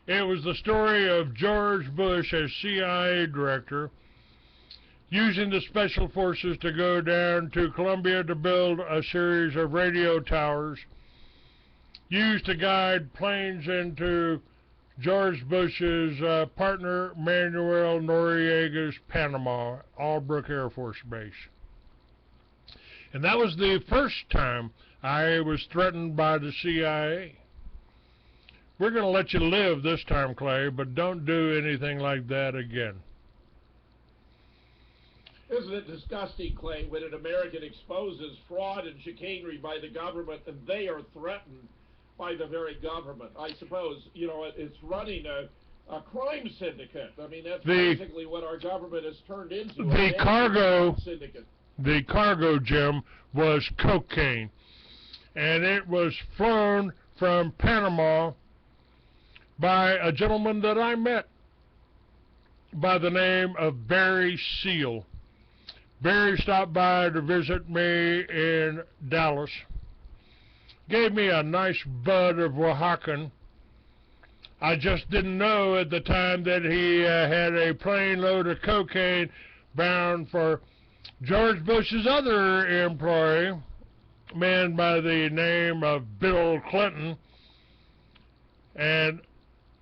It was the story of George Bush as CIA director, using the special forces to go down to Colombia to build a series of radio towers used to guide planes into George Bush's partner Manuel Noriega's Panama, Albrook Air Force Base. And that was the first time I was threatened by the CIA. We're going to let you live this time, Clay, but don't do anything like that again. Isn't it disgusting, Clay, when an American exposes fraud and chicanery by the government and they are threatened by the very government? I suppose, you know, it's running a crime syndicate. I mean, that's basically what our government has turned into. The cargo, Jim, was cocaine. And it was flown from Panama by a gentleman that I met by the name of Barry Seal. Barry stopped by to visit me in Dallas, gave me a nice bud of Oaxacan. I just didn't know at the time that he had a plane load of cocaine bound for George Bush's other employee, a man by the name of Bill Clinton. And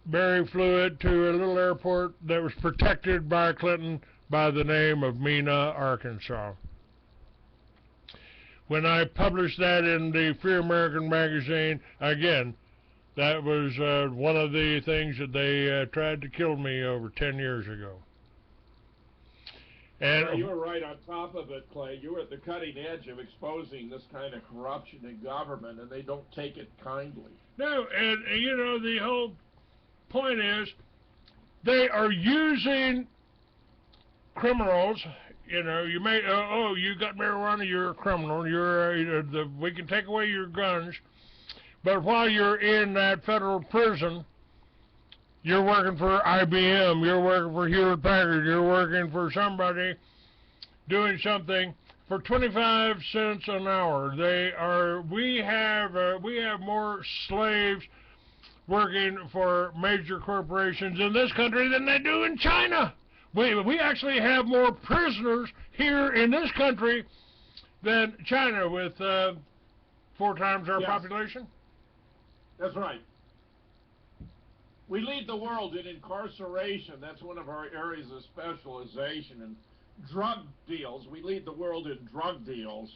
Barry flew it to a little airport that was protected by Clinton by the name of Mena, Arkansas. When I published that in the Free American magazine, again, that was one of the things that they tried to kill me over 10 years ago. And well, you were right on top of it, Clay. You were at the cutting edge of exposing this kind of corruption in government, and they don't take it kindly. No, and you know, the whole point is they are using criminals, you know, you may, oh, you got marijuana, you're a criminal, we can take away your guns, but while you're in that federal prison, you're working for IBM, you're working for Hewlett Packard, you're working for somebody doing something for 25 cents an hour. We have more slaves working for major corporations in this country than they do in China. We actually have more prisoners here in this country than China, with 4 times our population. That's right. We lead the world in incarceration. That's one of our areas of specialization. And drug deals. We lead the world in drug deals.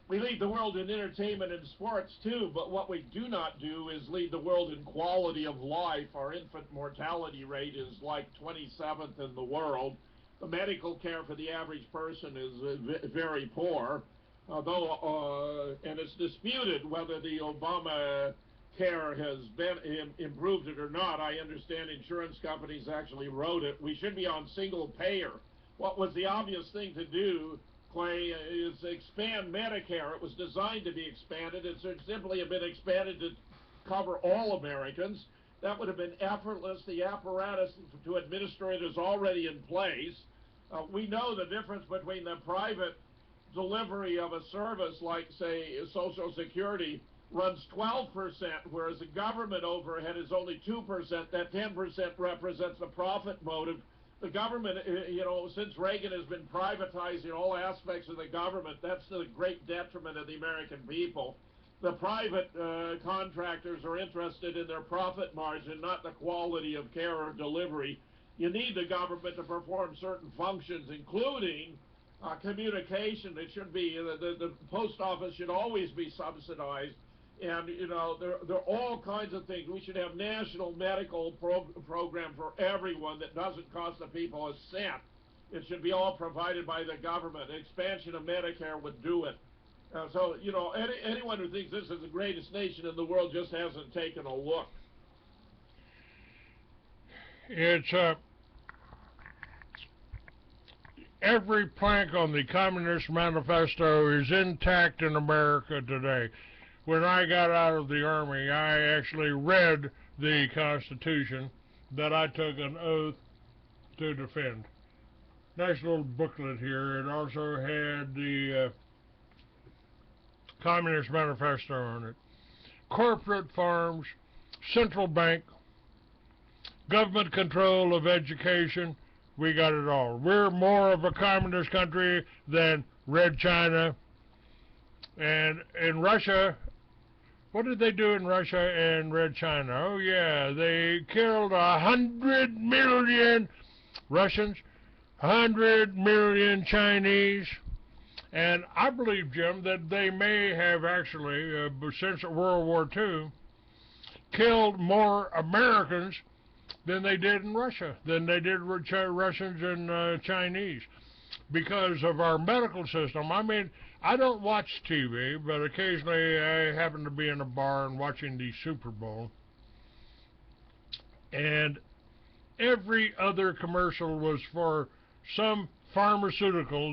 We lead the world in entertainment and sports too, but what we do not do is lead the world in quality of life. Our infant mortality rate is like 27th in the world. The medical care for the average person is very poor, although, and it's disputed whether the Obama care has been improved it or not. I understand insurance companies actually wrote it. We should be on single payer. What was the obvious thing to do, Clay, is expand Medicare. It was designed to be expanded. It should simply have been expanded to cover all Americans. That would have been effortless. The apparatus to administer it is already in place. We know the difference between the private delivery of a service like, say, Social Security runs 12%, whereas the government overhead is only 2%. That 10% represents the profit motive. The government, you know, since Reagan has been privatizing all aspects of the government, that's to the great detriment of the American people. The private contractors are interested in their profit margin, not the quality of care or delivery. You need the government to perform certain functions, including communication. It should be, the post office should always be subsidized. And, you know, there are all kinds of things. We should have national medical program for everyone that doesn't cost the people a cent. It should be all provided by the government. Expansion of Medicare would do it. So, you know, anyone who thinks this is the greatest nation in the world just hasn't taken a look. It's every plank on the Communist Manifesto is intact in America today. When I got out of the Army, I actually read the Constitution that I took an oath to defend. Nice little booklet here. It also had the Communist Manifesto on it. Corporate farms, central bank, government control of education, we got it all. We're more of a communist country than Red China. And in Russia, what did they do in Russia and Red China? Oh, yeah, they killed 100 million Russians, 100 million Chinese, and I believe, Jim, that they may have actually, since World War II, killed more Americans than they did in Russia, than they did Russians and Chinese, because of our medical system. I mean, I don't watch TV, but occasionally I happen to be in a bar and watching the Super Bowl. And every other commercial was for some pharmaceutical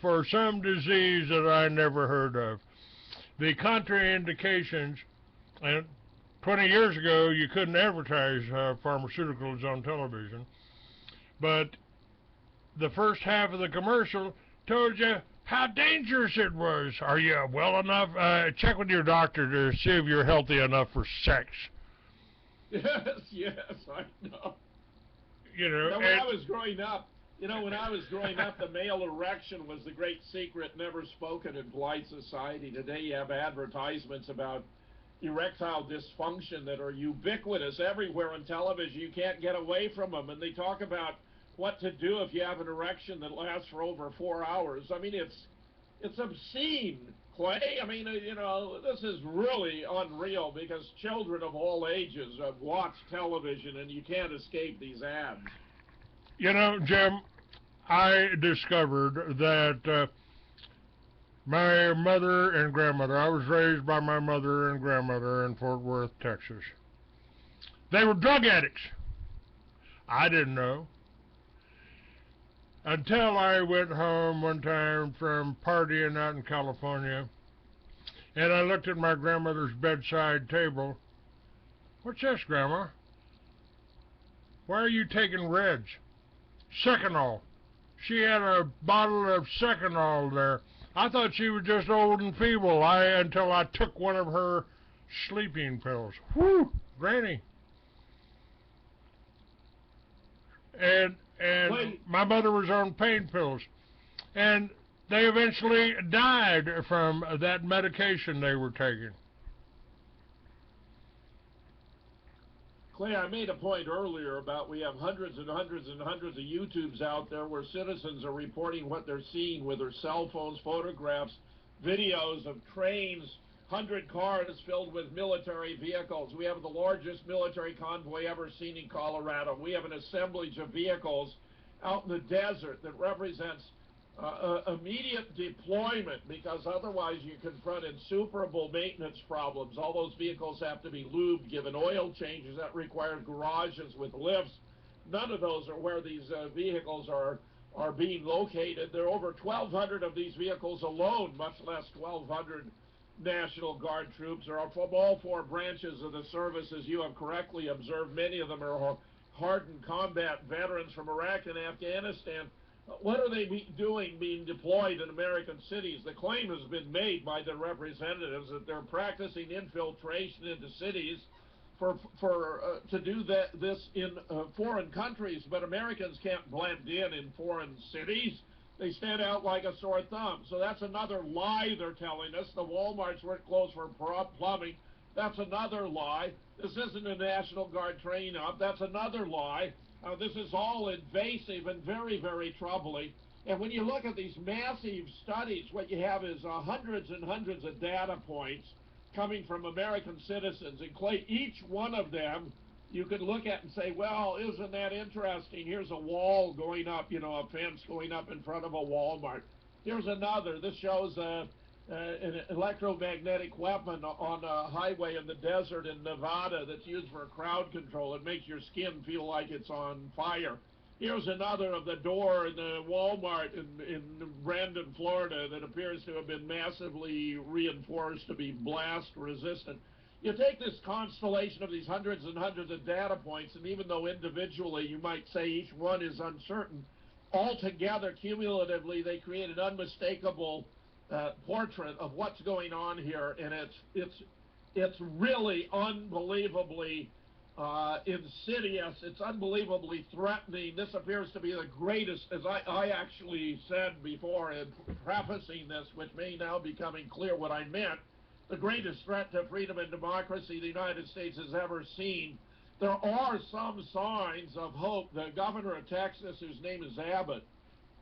for some disease that I never heard of. The contraindications, and 20 years ago you couldn't advertise pharmaceuticals on television, but the first half of the commercial told you how dangerous it was. Are you well enough? Check with your doctor to see if you're healthy enough for sex. Yes, I know. You know, when I was growing up, the male erection was the great secret, never spoken in polite society. Today you have advertisements about erectile dysfunction that are ubiquitous everywhere on television. You can't get away from them, and they talk about what to do if you have an erection that lasts for over 4 hours. I mean, it's obscene, Clay. I mean, you know, this is really unreal, because children of all ages watch television, and you can't escape these ads. You know, Jim, I discovered that my mother and grandmother, I was raised by my mother and grandmother in Fort Worth, Texas. They were drug addicts. I didn't know. Until I went home one time from partying out in California, and I looked at my grandmother's bedside table. What's this, Grandma? Why are you taking Reds? Seconal. She had a bottle of Seconal there. I thought she was just old and feeble until I took one of her sleeping pills. Whew, Granny. And my mother was on pain pills. And they eventually died from that medication they were taking. Clay, I made a point earlier about we have hundreds and hundreds and hundreds of YouTubes out there where citizens are reporting what they're seeing with their cell phones, photographs, videos of trains, 100 cars filled with military vehicles. We have the largest military convoy ever seen in Colorado. We have an assemblage of vehicles out in the desert that represents immediate deployment, because otherwise you confront insuperable maintenance problems. All those vehicles have to be lubed, given oil changes that require garages with lifts. None of those are where these vehicles are being located. There are over 1,200 of these vehicles alone, much less 1,200 National Guard troops. Are from all four branches of the service, as you have correctly observed. Many of them are hardened combat veterans from Iraq and Afghanistan. What are they doing being deployed in American cities? The claim has been made by their representatives that they're practicing infiltration into cities to do this in foreign countries, but Americans can't blend in foreign cities. They stand out like a sore thumb. So that's another lie they're telling us. The Walmarts weren't closed for plumbing. That's another lie. This isn't a National Guard train-up. That's another lie. This is all invasive and very, very troubling. And when you look at these massive studies, what you have is hundreds and hundreds of data points coming from American citizens. And Clay, each one of them you could look at and say, well, isn't that interesting? Here's a wall going up, a fence going up in front of a Walmart. Here's another. This shows an electromagnetic weapon on a highway in the desert in Nevada that's used for crowd control. It makes your skin feel like it's on fire. Here's another of the door in the Walmart in Brandon, Florida, that appears to have been massively reinforced to be blast resistant. You take this constellation of these hundreds and hundreds of data points, and even though individually you might say each one is uncertain, altogether, cumulatively, they create an unmistakable portrait of what's going on here, and it's really unbelievably insidious. It's unbelievably threatening. This appears to be the greatest, as I actually said before in prefacing this, which may now becoming clear what I meant, the greatest threat to freedom and democracy the United States has ever seen. There are some signs of hope. The governor of Texas, whose name is Abbott,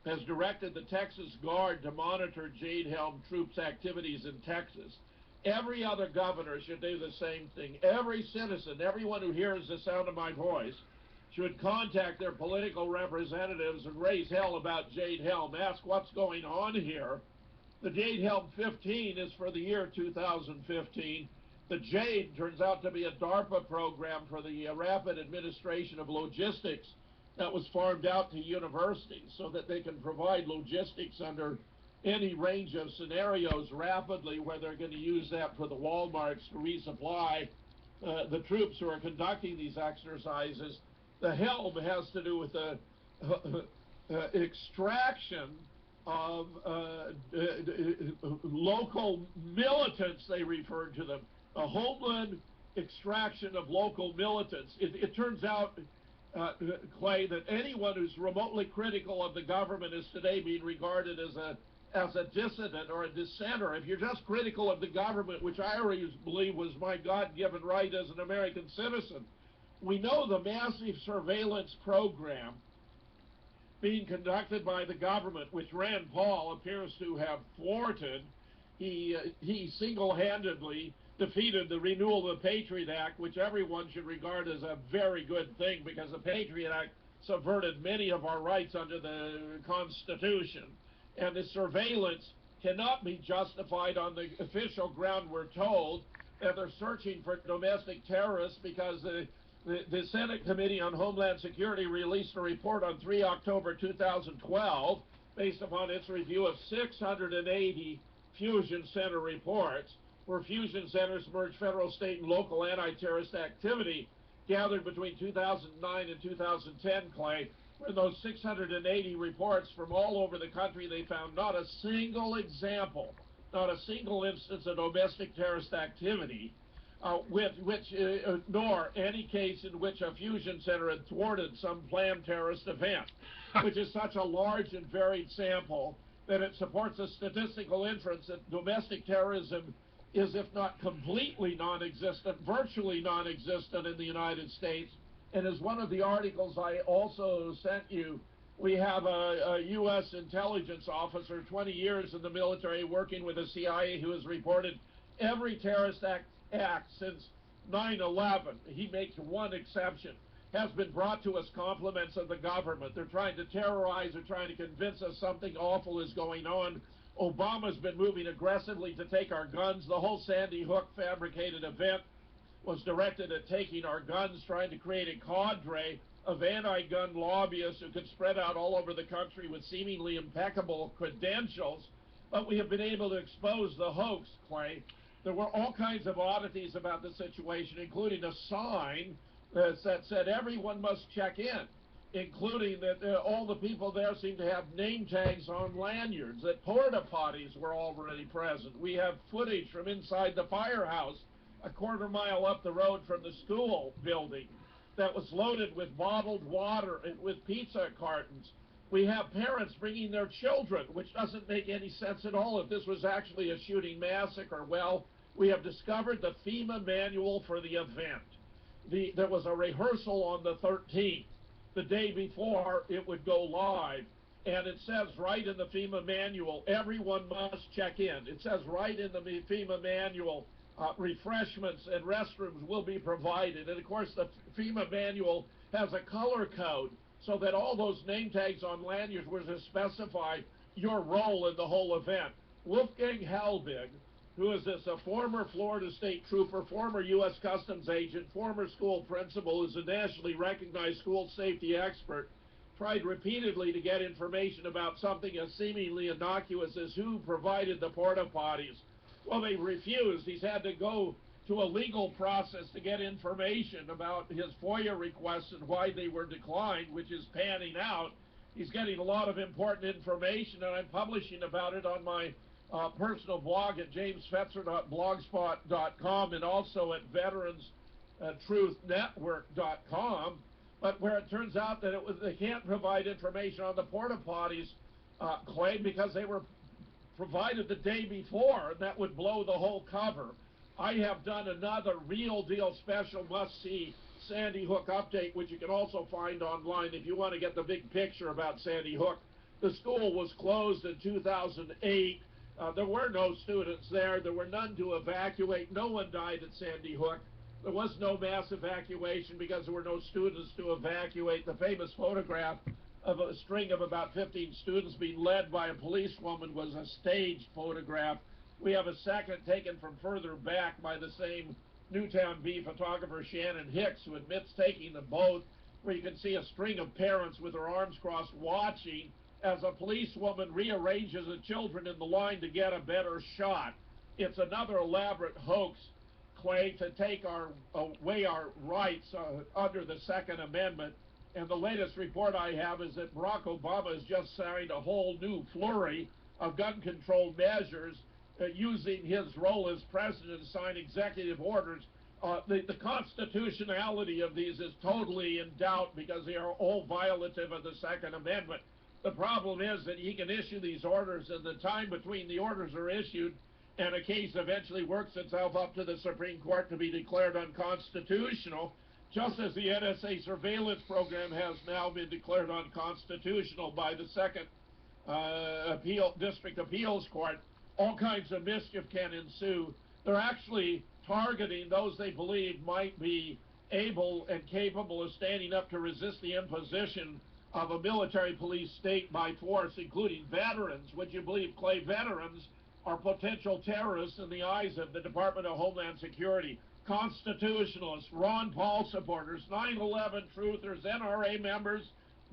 has directed the Texas Guard to monitor Jade Helm troops' activities in Texas. Every other governor should do the same thing. Every citizen, everyone who hears the sound of my voice, should contact their political representatives and raise hell about Jade Helm. Ask what's going on here. The Jade Helm 15 is for the year 2015. The Jade turns out to be a DARPA program for the rapid administration of logistics that was farmed out to universities so that they can provide logistics under any range of scenarios rapidly, where they're going to use that for the Walmarts to resupply the troops who are conducting these exercises. The Helm has to do with the extraction of local militants, they referred to them, a homeland extraction of local militants. It turns out, Clay, that anyone who's remotely critical of the government is today being regarded as a dissident or a dissenter. If you're just critical of the government, which I always believe was my God-given right as an American citizen, we know the massive surveillance program being conducted by the government, which Rand Paul appears to have thwarted. He single-handedly defeated the renewal of the Patriot Act, which everyone should regard as a very good thing, because the Patriot Act subverted many of our rights under the Constitution. And the surveillance cannot be justified on the official ground. We're told that they're searching for domestic terrorists because The Senate Committee on Homeland Security released a report on 3 October 2012 based upon its review of 680 fusion center reports, where fusion centers merge federal, state, and local anti-terrorist activity gathered between 2009 and 2010, Clay. In those 680 reports from all over the country, they found not a single example, not a single instance of domestic terrorist activity, nor any case in which a fusion center had thwarted some planned terrorist event, which is such a large and varied sample that it supports a statistical inference that domestic terrorism is, if not completely non-existent, virtually non-existent in the United States. And as one of the articles I also sent you, we have a U.S. intelligence officer, 20 years in the military, working with the CIA, who has reported every terrorist act since 9/11. He makes one exception. Has been brought to us compliments of the government. They're trying to terrorize, they're trying to convince us something awful is going on. Obama's been moving aggressively to take our guns. The whole Sandy Hook fabricated event was directed at taking our guns, trying to create a cadre of anti-gun lobbyists who could spread out all over the country with seemingly impeccable credentials. But we have been able to expose the hoax, Clay. There were all kinds of oddities about the situation, including a sign that said everyone must check in, including that all the people there seem to have name tags on lanyards, that porta potties were already present. We have footage from inside the firehouse a quarter mile up the road from the school building that was loaded with bottled water and with pizza cartons. We have parents bringing their children, which doesn't make any sense at all if this was actually a shooting massacre. Well, we have discovered the FEMA manual for the event. There was a rehearsal on the 13th, the day before it would go live, and it says right in the FEMA manual, everyone must check in. It says right in the FEMA manual, refreshments and restrooms will be provided. And of course, the FEMA manual has a color code so that all those name tags on lanyards were to specify your role in the whole event. Wolfgang Halbig, who is a former Florida State Trooper, former U.S. Customs agent, former school principal, is a nationally recognized school safety expert, tried repeatedly to get information about something as seemingly innocuous as who provided the porta potties. Well, they refused. He's had to go to a legal process to get information about his FOIA requests and why they were declined, which is panning out. He's getting a lot of important information, and I'm publishing about it on my personal blog at jamesfetzer.blogspot.com and also at veteranstruthnetwork.com. But where it turns out that they can't provide information on the porta potties, Clay, because they were provided the day before, and that would blow the whole cover. I have done another real deal special must-see Sandy Hook update, which you can also find online if you want to get the big picture about Sandy Hook. The school was closed in 2008. There were no students there. There were none to evacuate. No one died at Sandy Hook. There was no mass evacuation because there were no students to evacuate. The famous photograph of a string of about 15 students being led by a policewoman was a staged photograph. We have a second taken from further back by the same Newtown B photographer Shannon Hicks, who admits taking them both, where you can see a string of parents with their arms crossed watching as a policewoman rearranges the children in the line to get a better shot. It's another elaborate hoax, Clay, to take away our rights under the Second Amendment. And the latest report I have is that Barack Obama has just signed a whole new flurry of gun control measures using his role as president to sign executive orders. The constitutionality of these is totally in doubt because they are all violative of the Second Amendment. The problem is that he can issue these orders, and the time between the orders are issued and a case eventually works itself up to the Supreme Court to be declared unconstitutional, just as the NSA surveillance program has now been declared unconstitutional by the Second District Appeals Court. All kinds of mischief can ensue. They're actually targeting those they believe might be able and capable of standing up to resist the imposition of a military police state by force, including veterans. Would you believe, Clay, veterans are potential terrorists in the eyes of the Department of Homeland Security? constitutionalists, Ron Paul supporters, 9/11 truthers, NRA members,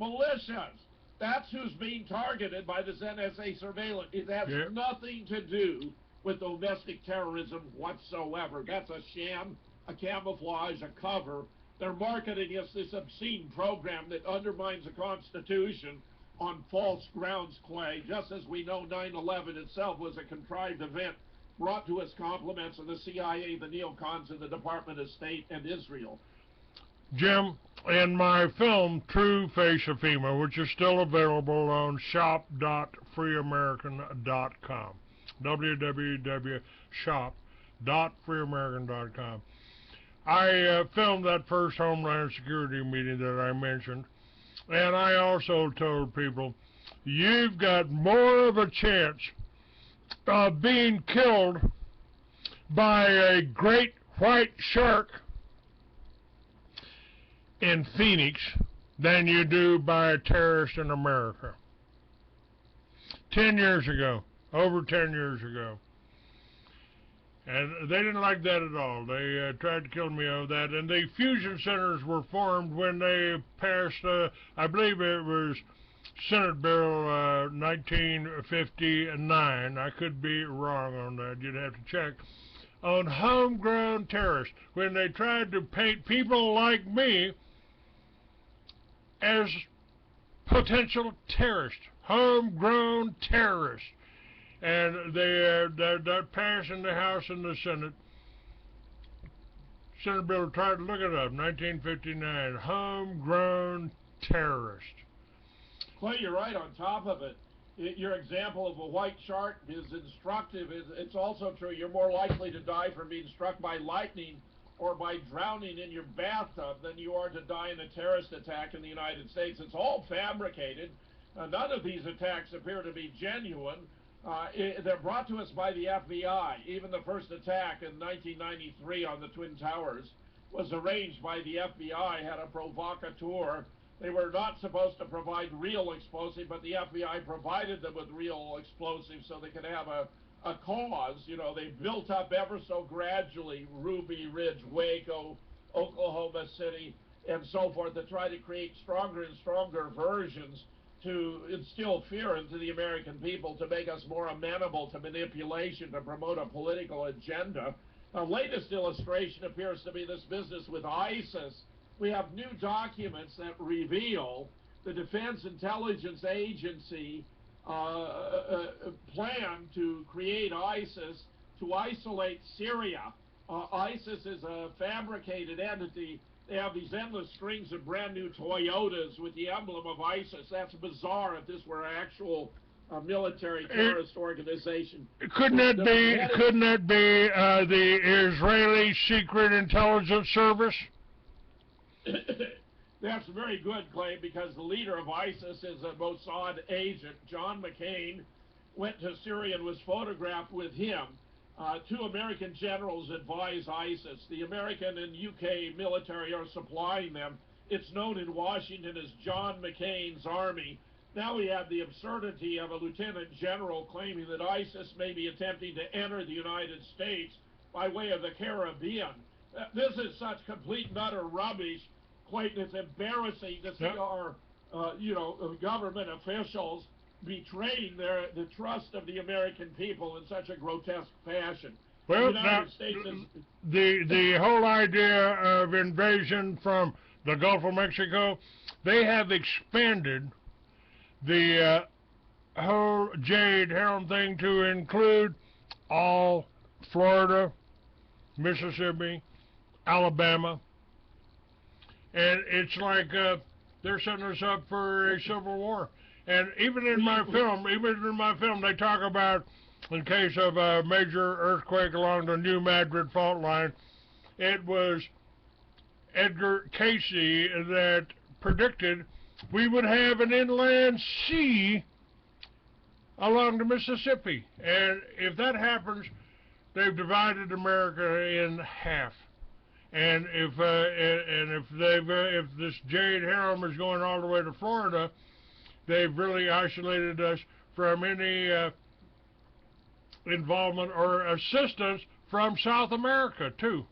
militias. That's who's being targeted by this NSA surveillance. It has nothing to do with domestic terrorism whatsoever. That's a sham, a camouflage, a cover. They're marketing us this obscene program that undermines the Constitution on false grounds, Clay, just as we know 9/11 itself was a contrived event brought to us compliments of the CIA, the neocons, and the Department of State, and Israel. Jim, in my film, True Face of FEMA, which is still available on shop.freeamerican.com, www.shop.freeamerican.com, I filmed that first Homeland Security meeting that I mentioned, and I also told people, you've got more of a chance of being killed by a great white shark in Phoenix than you do by a terrorist in America. 10 years ago, over 10 years ago. And they didn't like that at all. They tried to kill me over that. And the fusion centers were formed when they passed, I believe it was Senate Bill 1959. I could be wrong on that. You'd have to check. On homegrown terrorists. When they tried to paint people like me as potential terrorists. Homegrown terrorists. And that passed in the House and the Senate. Senate Bill, tried to look it up, 1959, homegrown terrorist. Clay, you're right on top of it. Your example of a white shark is instructive. It's also true you're more likely to die from being struck by lightning or by drowning in your bathtub than you are to die in a terrorist attack in the United States. It's all fabricated. None of these attacks appear to be genuine. They're brought to us by the FBI. Even the first attack in 1993 on the Twin Towers was arranged by the FBI, had a provocateur. They were not supposed to provide real explosive, but the FBI provided them with real explosives so they could have a cause. You know, they built up ever so gradually Ruby Ridge, Waco, Oklahoma City, and so forth to try to create stronger and stronger versions to instill fear into the American people, to make us more amenable to manipulation, to promote a political agenda. The latest illustration appears to be this business with ISIS. We have new documents that reveal the Defense Intelligence Agency plan to create ISIS to isolate Syria. ISIS is a fabricated entity. They have these endless strings of brand new Toyotas with the emblem of ISIS. That's bizarre if this were an actual military terrorist organization. Couldn't that be the Israeli Secret Intelligence Service? That's very good, Clay, because the leader of ISIS is a Mossad agent. John McCain went to Syria and was photographed with him. Two American generals advise ISIS. The American and UK military are supplying them. It's known in Washington as John McCain's army. Now we have the absurdity of a lieutenant general claiming that ISIS may be attempting to enter the United States by way of the Caribbean. This is such complete and utter rubbish, Clayton. It's embarrassing to see our, government officials betraying the trust of the American people in such a grotesque fashion. Well, now, the whole idea of invasion from the Gulf of Mexico, they have expanded the whole Jade Helm thing to include all Florida, Mississippi, Alabama, and it's like they're setting us up for a civil war. And even in my film, they talk about, in case of a major earthquake along the New Madrid fault line, it was Edgar Casey that predicted we would have an inland sea along the Mississippi. And if that happens, they've divided America in half. And if this Jade Helm is going all the way to Florida, they've really isolated us from any involvement or assistance from South America, too.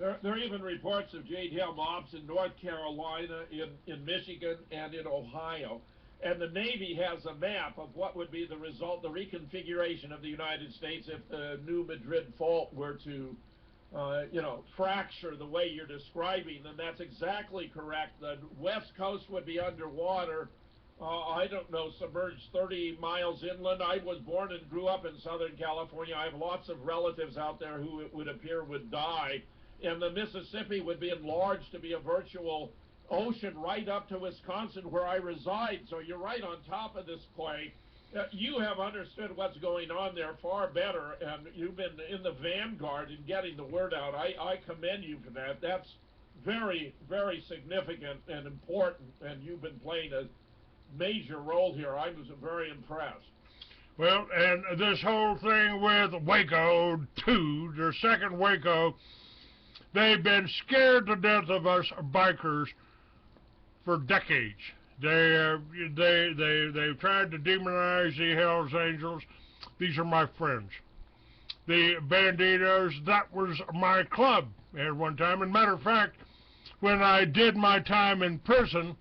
There are even reports of Jade Helm ops in North Carolina, in Michigan, and in Ohio. And the Navy has a map of what would be the result, the reconfiguration of the United States if the new Madrid fault were to, fracture the way you're describing. And that's exactly correct. The West Coast would be underwater. I don't know, submerged 30 miles inland. I was born and grew up in Southern California. I have lots of relatives out there who it would appear would die. And the Mississippi would be enlarged to be a virtual ocean right up to Wisconsin, where I reside. So you're right on top of this, Clay. You have understood what's going on there far better, and you've been in the vanguard in getting the word out. I commend you for that. That's very, very significant and important, and you've been playing a major role here. I was very impressed. Well, and this whole thing with Waco 2, the second Waco, they've been scared to death of us bikers for decades. They've tried to demonize the Hells Angels. These are my friends. The Banditos, that was my club at one time. And matter of fact, when I did my time in prison,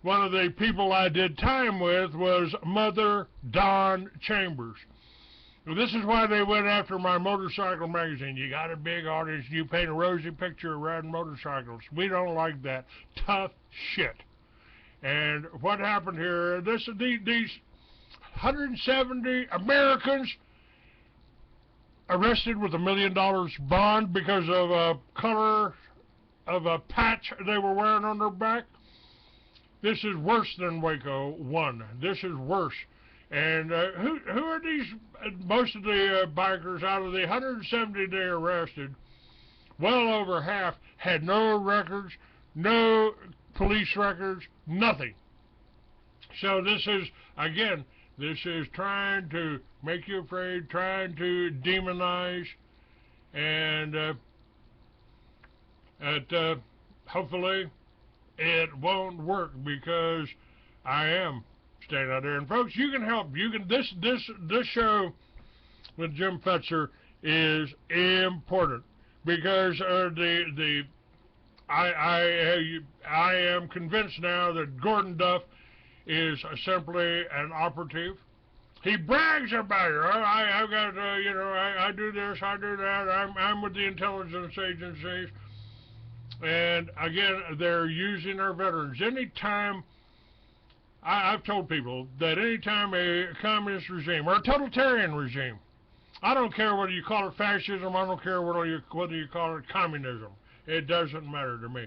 one of the people I did time with was Mother Dawn Chambers. Well, this is why they went after my motorcycle magazine. You got a big audience, you paint a rosy picture of riding motorcycles. We don't like that. Tough shit. And what happened here, these 170 Americans arrested with $1 million bond because of a color of a patch they were wearing on their back. This is worse than Waco 1. This is worse. And who are these? Most of the bikers, out of the 170 they arrested, well over half had no records, no police records, nothing. So this is, again, this is trying to make you afraid, trying to demonize, and hopefully it won't work, because I am staying out there. And folks, you can help. You can this show with Jim Fetzer is important, because I am convinced now that Gordon Duff is simply an operative. He brags about it. I've got, I do this, I do that. I'm with the intelligence agencies. And again, they're using our veterans. Anytime, I've told people that anytime a communist regime or a totalitarian regime, I don't care whether you call it fascism, I don't care whether you call it communism. It doesn't matter to me.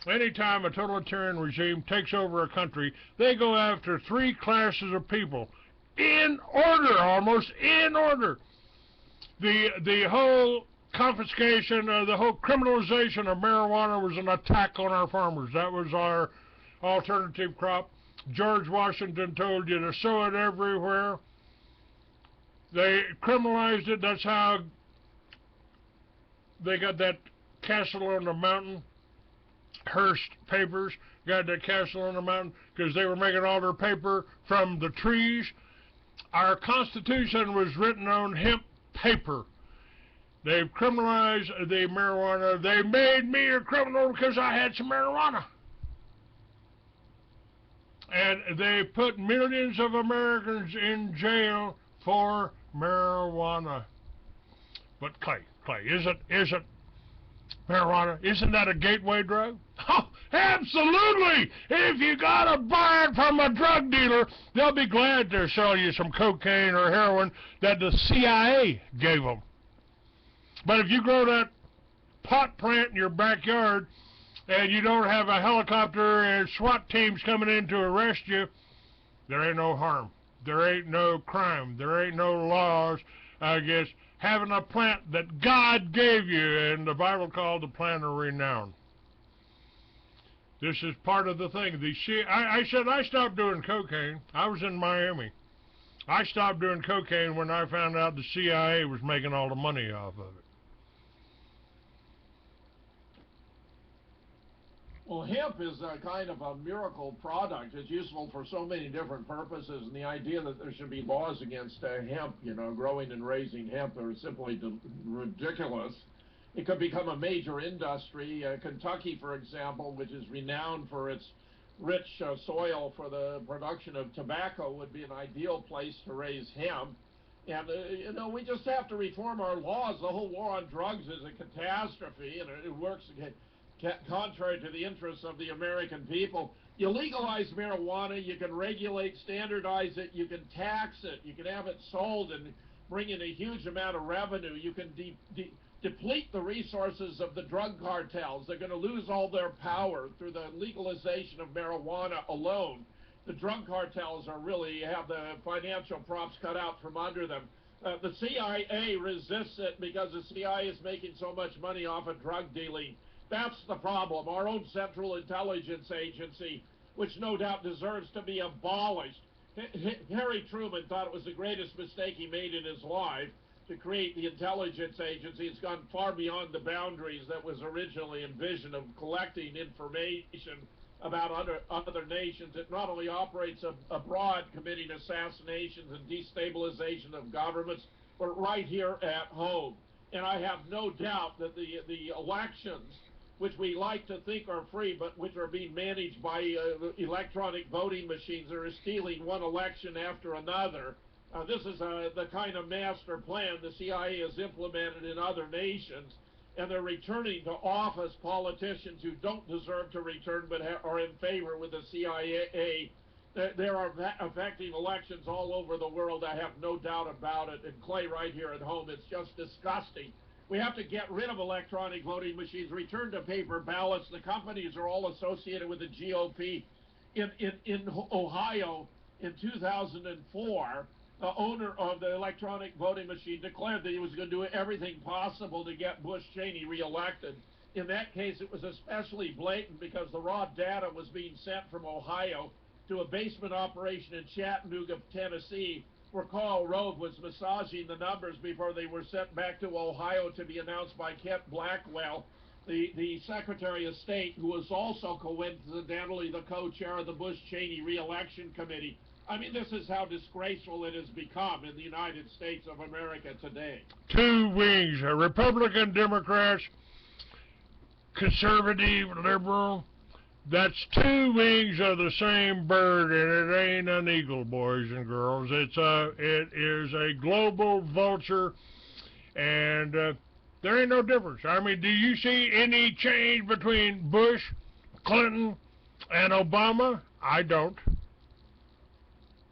Anytime a totalitarian regime takes over a country, they go after three classes of people, in order, almost in order. The whole confiscation, the whole criminalization of marijuana was an attack on our farmers. That was our alternative crop. George Washington told you to sow it everywhere. They criminalized it. That's how they got that castle on the mountain. Hearst Papers got that castle on the mountain because they were making all their paper from the trees. Our Constitution was written on hemp paper. They've criminalized the marijuana. They made me a criminal because I had some marijuana. And they put millions of Americans in jail for marijuana. But Clay, isn't marijuana, isn't that a gateway drug? Oh, absolutely! If you gotta buy it from a drug dealer, they'll be glad to sell you some cocaine or heroin that the CIA gave them. But if you grow that pot plant in your backyard and you don't have a helicopter and SWAT teams coming in to arrest you, there ain't no harm. There ain't no crime. There ain't no laws against having a plant that God gave you, and the Bible called the plant of renown. This is part of the thing. I said I stopped doing cocaine. I was in Miami. I stopped doing cocaine when I found out the CIA was making all the money off of it. Well, hemp is a kind of a miracle product. It's useful for so many different purposes, and the idea that there should be laws against hemp, growing and raising hemp, are simply ridiculous. it could become a major industry. Kentucky, for example, which is renowned for its rich soil for the production of tobacco, would be an ideal place to raise hemp. And, you know, we just have to reform our laws. The whole war on drugs is a catastrophe, and it works contrary to the interests of the American people. You legalize marijuana, you can regulate, standardize it, you can tax it, you can have it sold and bring in a huge amount of revenue. You can deplete the resources of the drug cartels. They're going to lose all their power through the legalization of marijuana alone. The drug cartels are really have the financial props cut out from under them. The CIA resists it because the CIA is making so much money off of drug dealing. That's the problem. Our own Central Intelligence Agency, which no doubt deserves to be abolished. Harry Truman thought it was the greatest mistake he made in his life to create the intelligence agency. It's gone far beyond the boundaries that was originally envisioned of collecting information about other nations. It not only operates abroad, committing assassinations and destabilization of governments, but right here at home. And I have no doubt that the elections, which we like to think are free, but which are being managed by electronic voting machines that are stealing one election after another. This is the kind of master plan the CIA has implemented in other nations, and they're returning to office politicians who don't deserve to return but are in favor with the CIA. They are affecting elections all over the world. I have no doubt about it. And Clay, right here at home, it's just disgusting. We have to get rid of electronic voting machines, return to paper ballots. The companies are all associated with the GOP. In Ohio, in 2004, the owner of the electronic voting machine declared that he was going to do everything possible to get Bush Cheney reelected. In that case, it was especially blatant because the raw data was being sent from Ohio to a basement operation in Chattanooga, Tennessee, where Carl Rove was massaging the numbers before they were sent back to Ohio to be announced by Kent Blackwell, the Secretary of State, who was also coincidentally the co-chair of the Bush Cheney re-election committee. I mean, this is how disgraceful it has become in the United States of America today. Two wings, Republican, Democrats, conservative, liberal. That's two wings of the same bird, and it ain't an eagle, boys and girls. It is a global vulture, and there ain't no difference. I mean, do you see any change between Bush, Clinton, and Obama? I don't.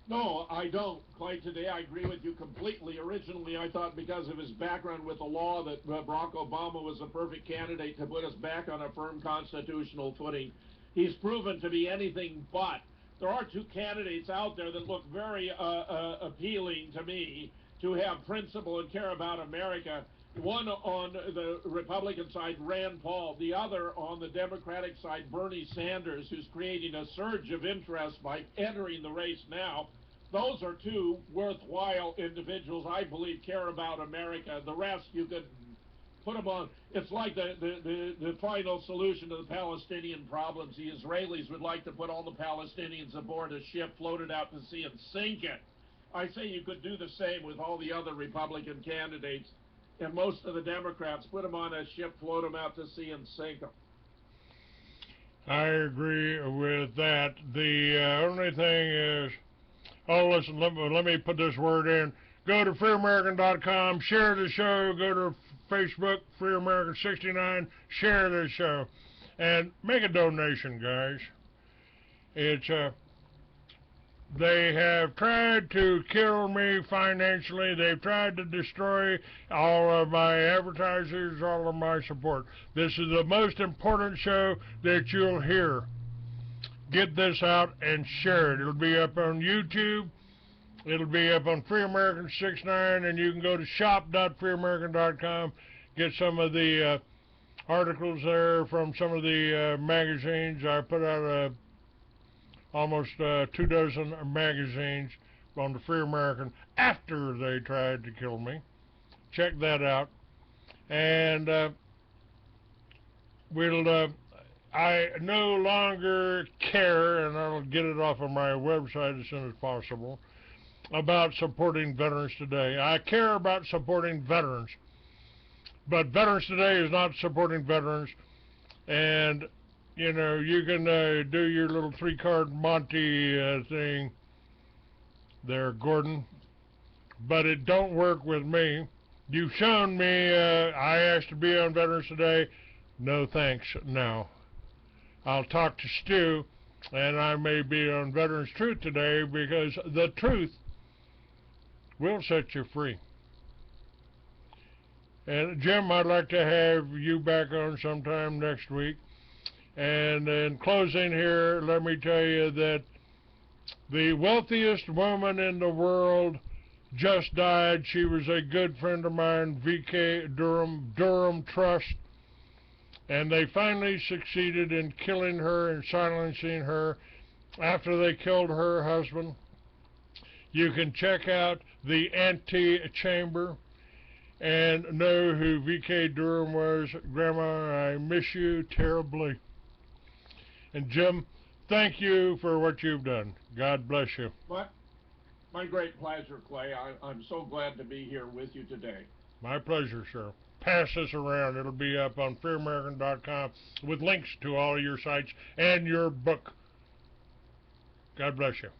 No, I don't. Clay, today I agree with you completely. Originally, I thought because of his background with the law that Barack Obama was a perfect candidate to put us back on a firm constitutional footing. He's proven to be anything but. There are two candidates out there that look very appealing to me, to have principle and care about America. One on the Republican side, Rand Paul. The other on the Democratic side, Bernie Sanders, who's creating a surge of interest by entering the race now. Those are two worthwhile individuals I believe care about America. The rest you could put them on. It's like the final solution to the Palestinian problems. The Israelis would like to put all the Palestinians aboard a ship, float it out to sea, and sink it. I say you could do the same with all the other Republican candidates. And most of the Democrats, put them on a ship, float them out to sea, and sink them. I agree with that. The only thing is, listen, let me put this word in. Go to freeamerican.com, share the show, go to Facebook, Free American 69, share this show, and make a donation, guys. It's they have tried to kill me financially. They've tried to destroy all of my advertisers, all of my support. This is the most important show that you'll hear. Get this out and share it. It'll be up on YouTube. It'll be up on Free American 69, and you can go to shop.freeamerican.com, get some of the articles there from some of the magazines. I put out almost 2 dozen magazines on the Free American after they tried to kill me. Check that out. And I no longer care, and I'll get it off of my website as soon as possible, about supporting veterans today. I care about supporting veterans. But Veterans Today is not supporting veterans. And, you know, you can do your little 3-card Monty thing there, Gordon. But it don't work with me. You've shown me I asked to be on Veterans Today. No thanks, no. I'll talk to Stu, and I may be on Veterans Truth today because the truth will set you free. And Jim, I'd like to have you back on sometime next week. And in closing here, let me tell you that the wealthiest woman in the world just died. She was a good friend of mine, VK Durham Trust. And they finally succeeded in killing her and silencing her after they killed her husband. You can check out the Antechamber and know who VK Durham was. Grandma, I miss you terribly. And Jim, thank you for what you've done. God bless you. My great pleasure, Clay. I'm so glad to be here with you today. My pleasure, sir. Pass this around. It'll be up on freeamerican.com with links to all your sites and your book. God bless you.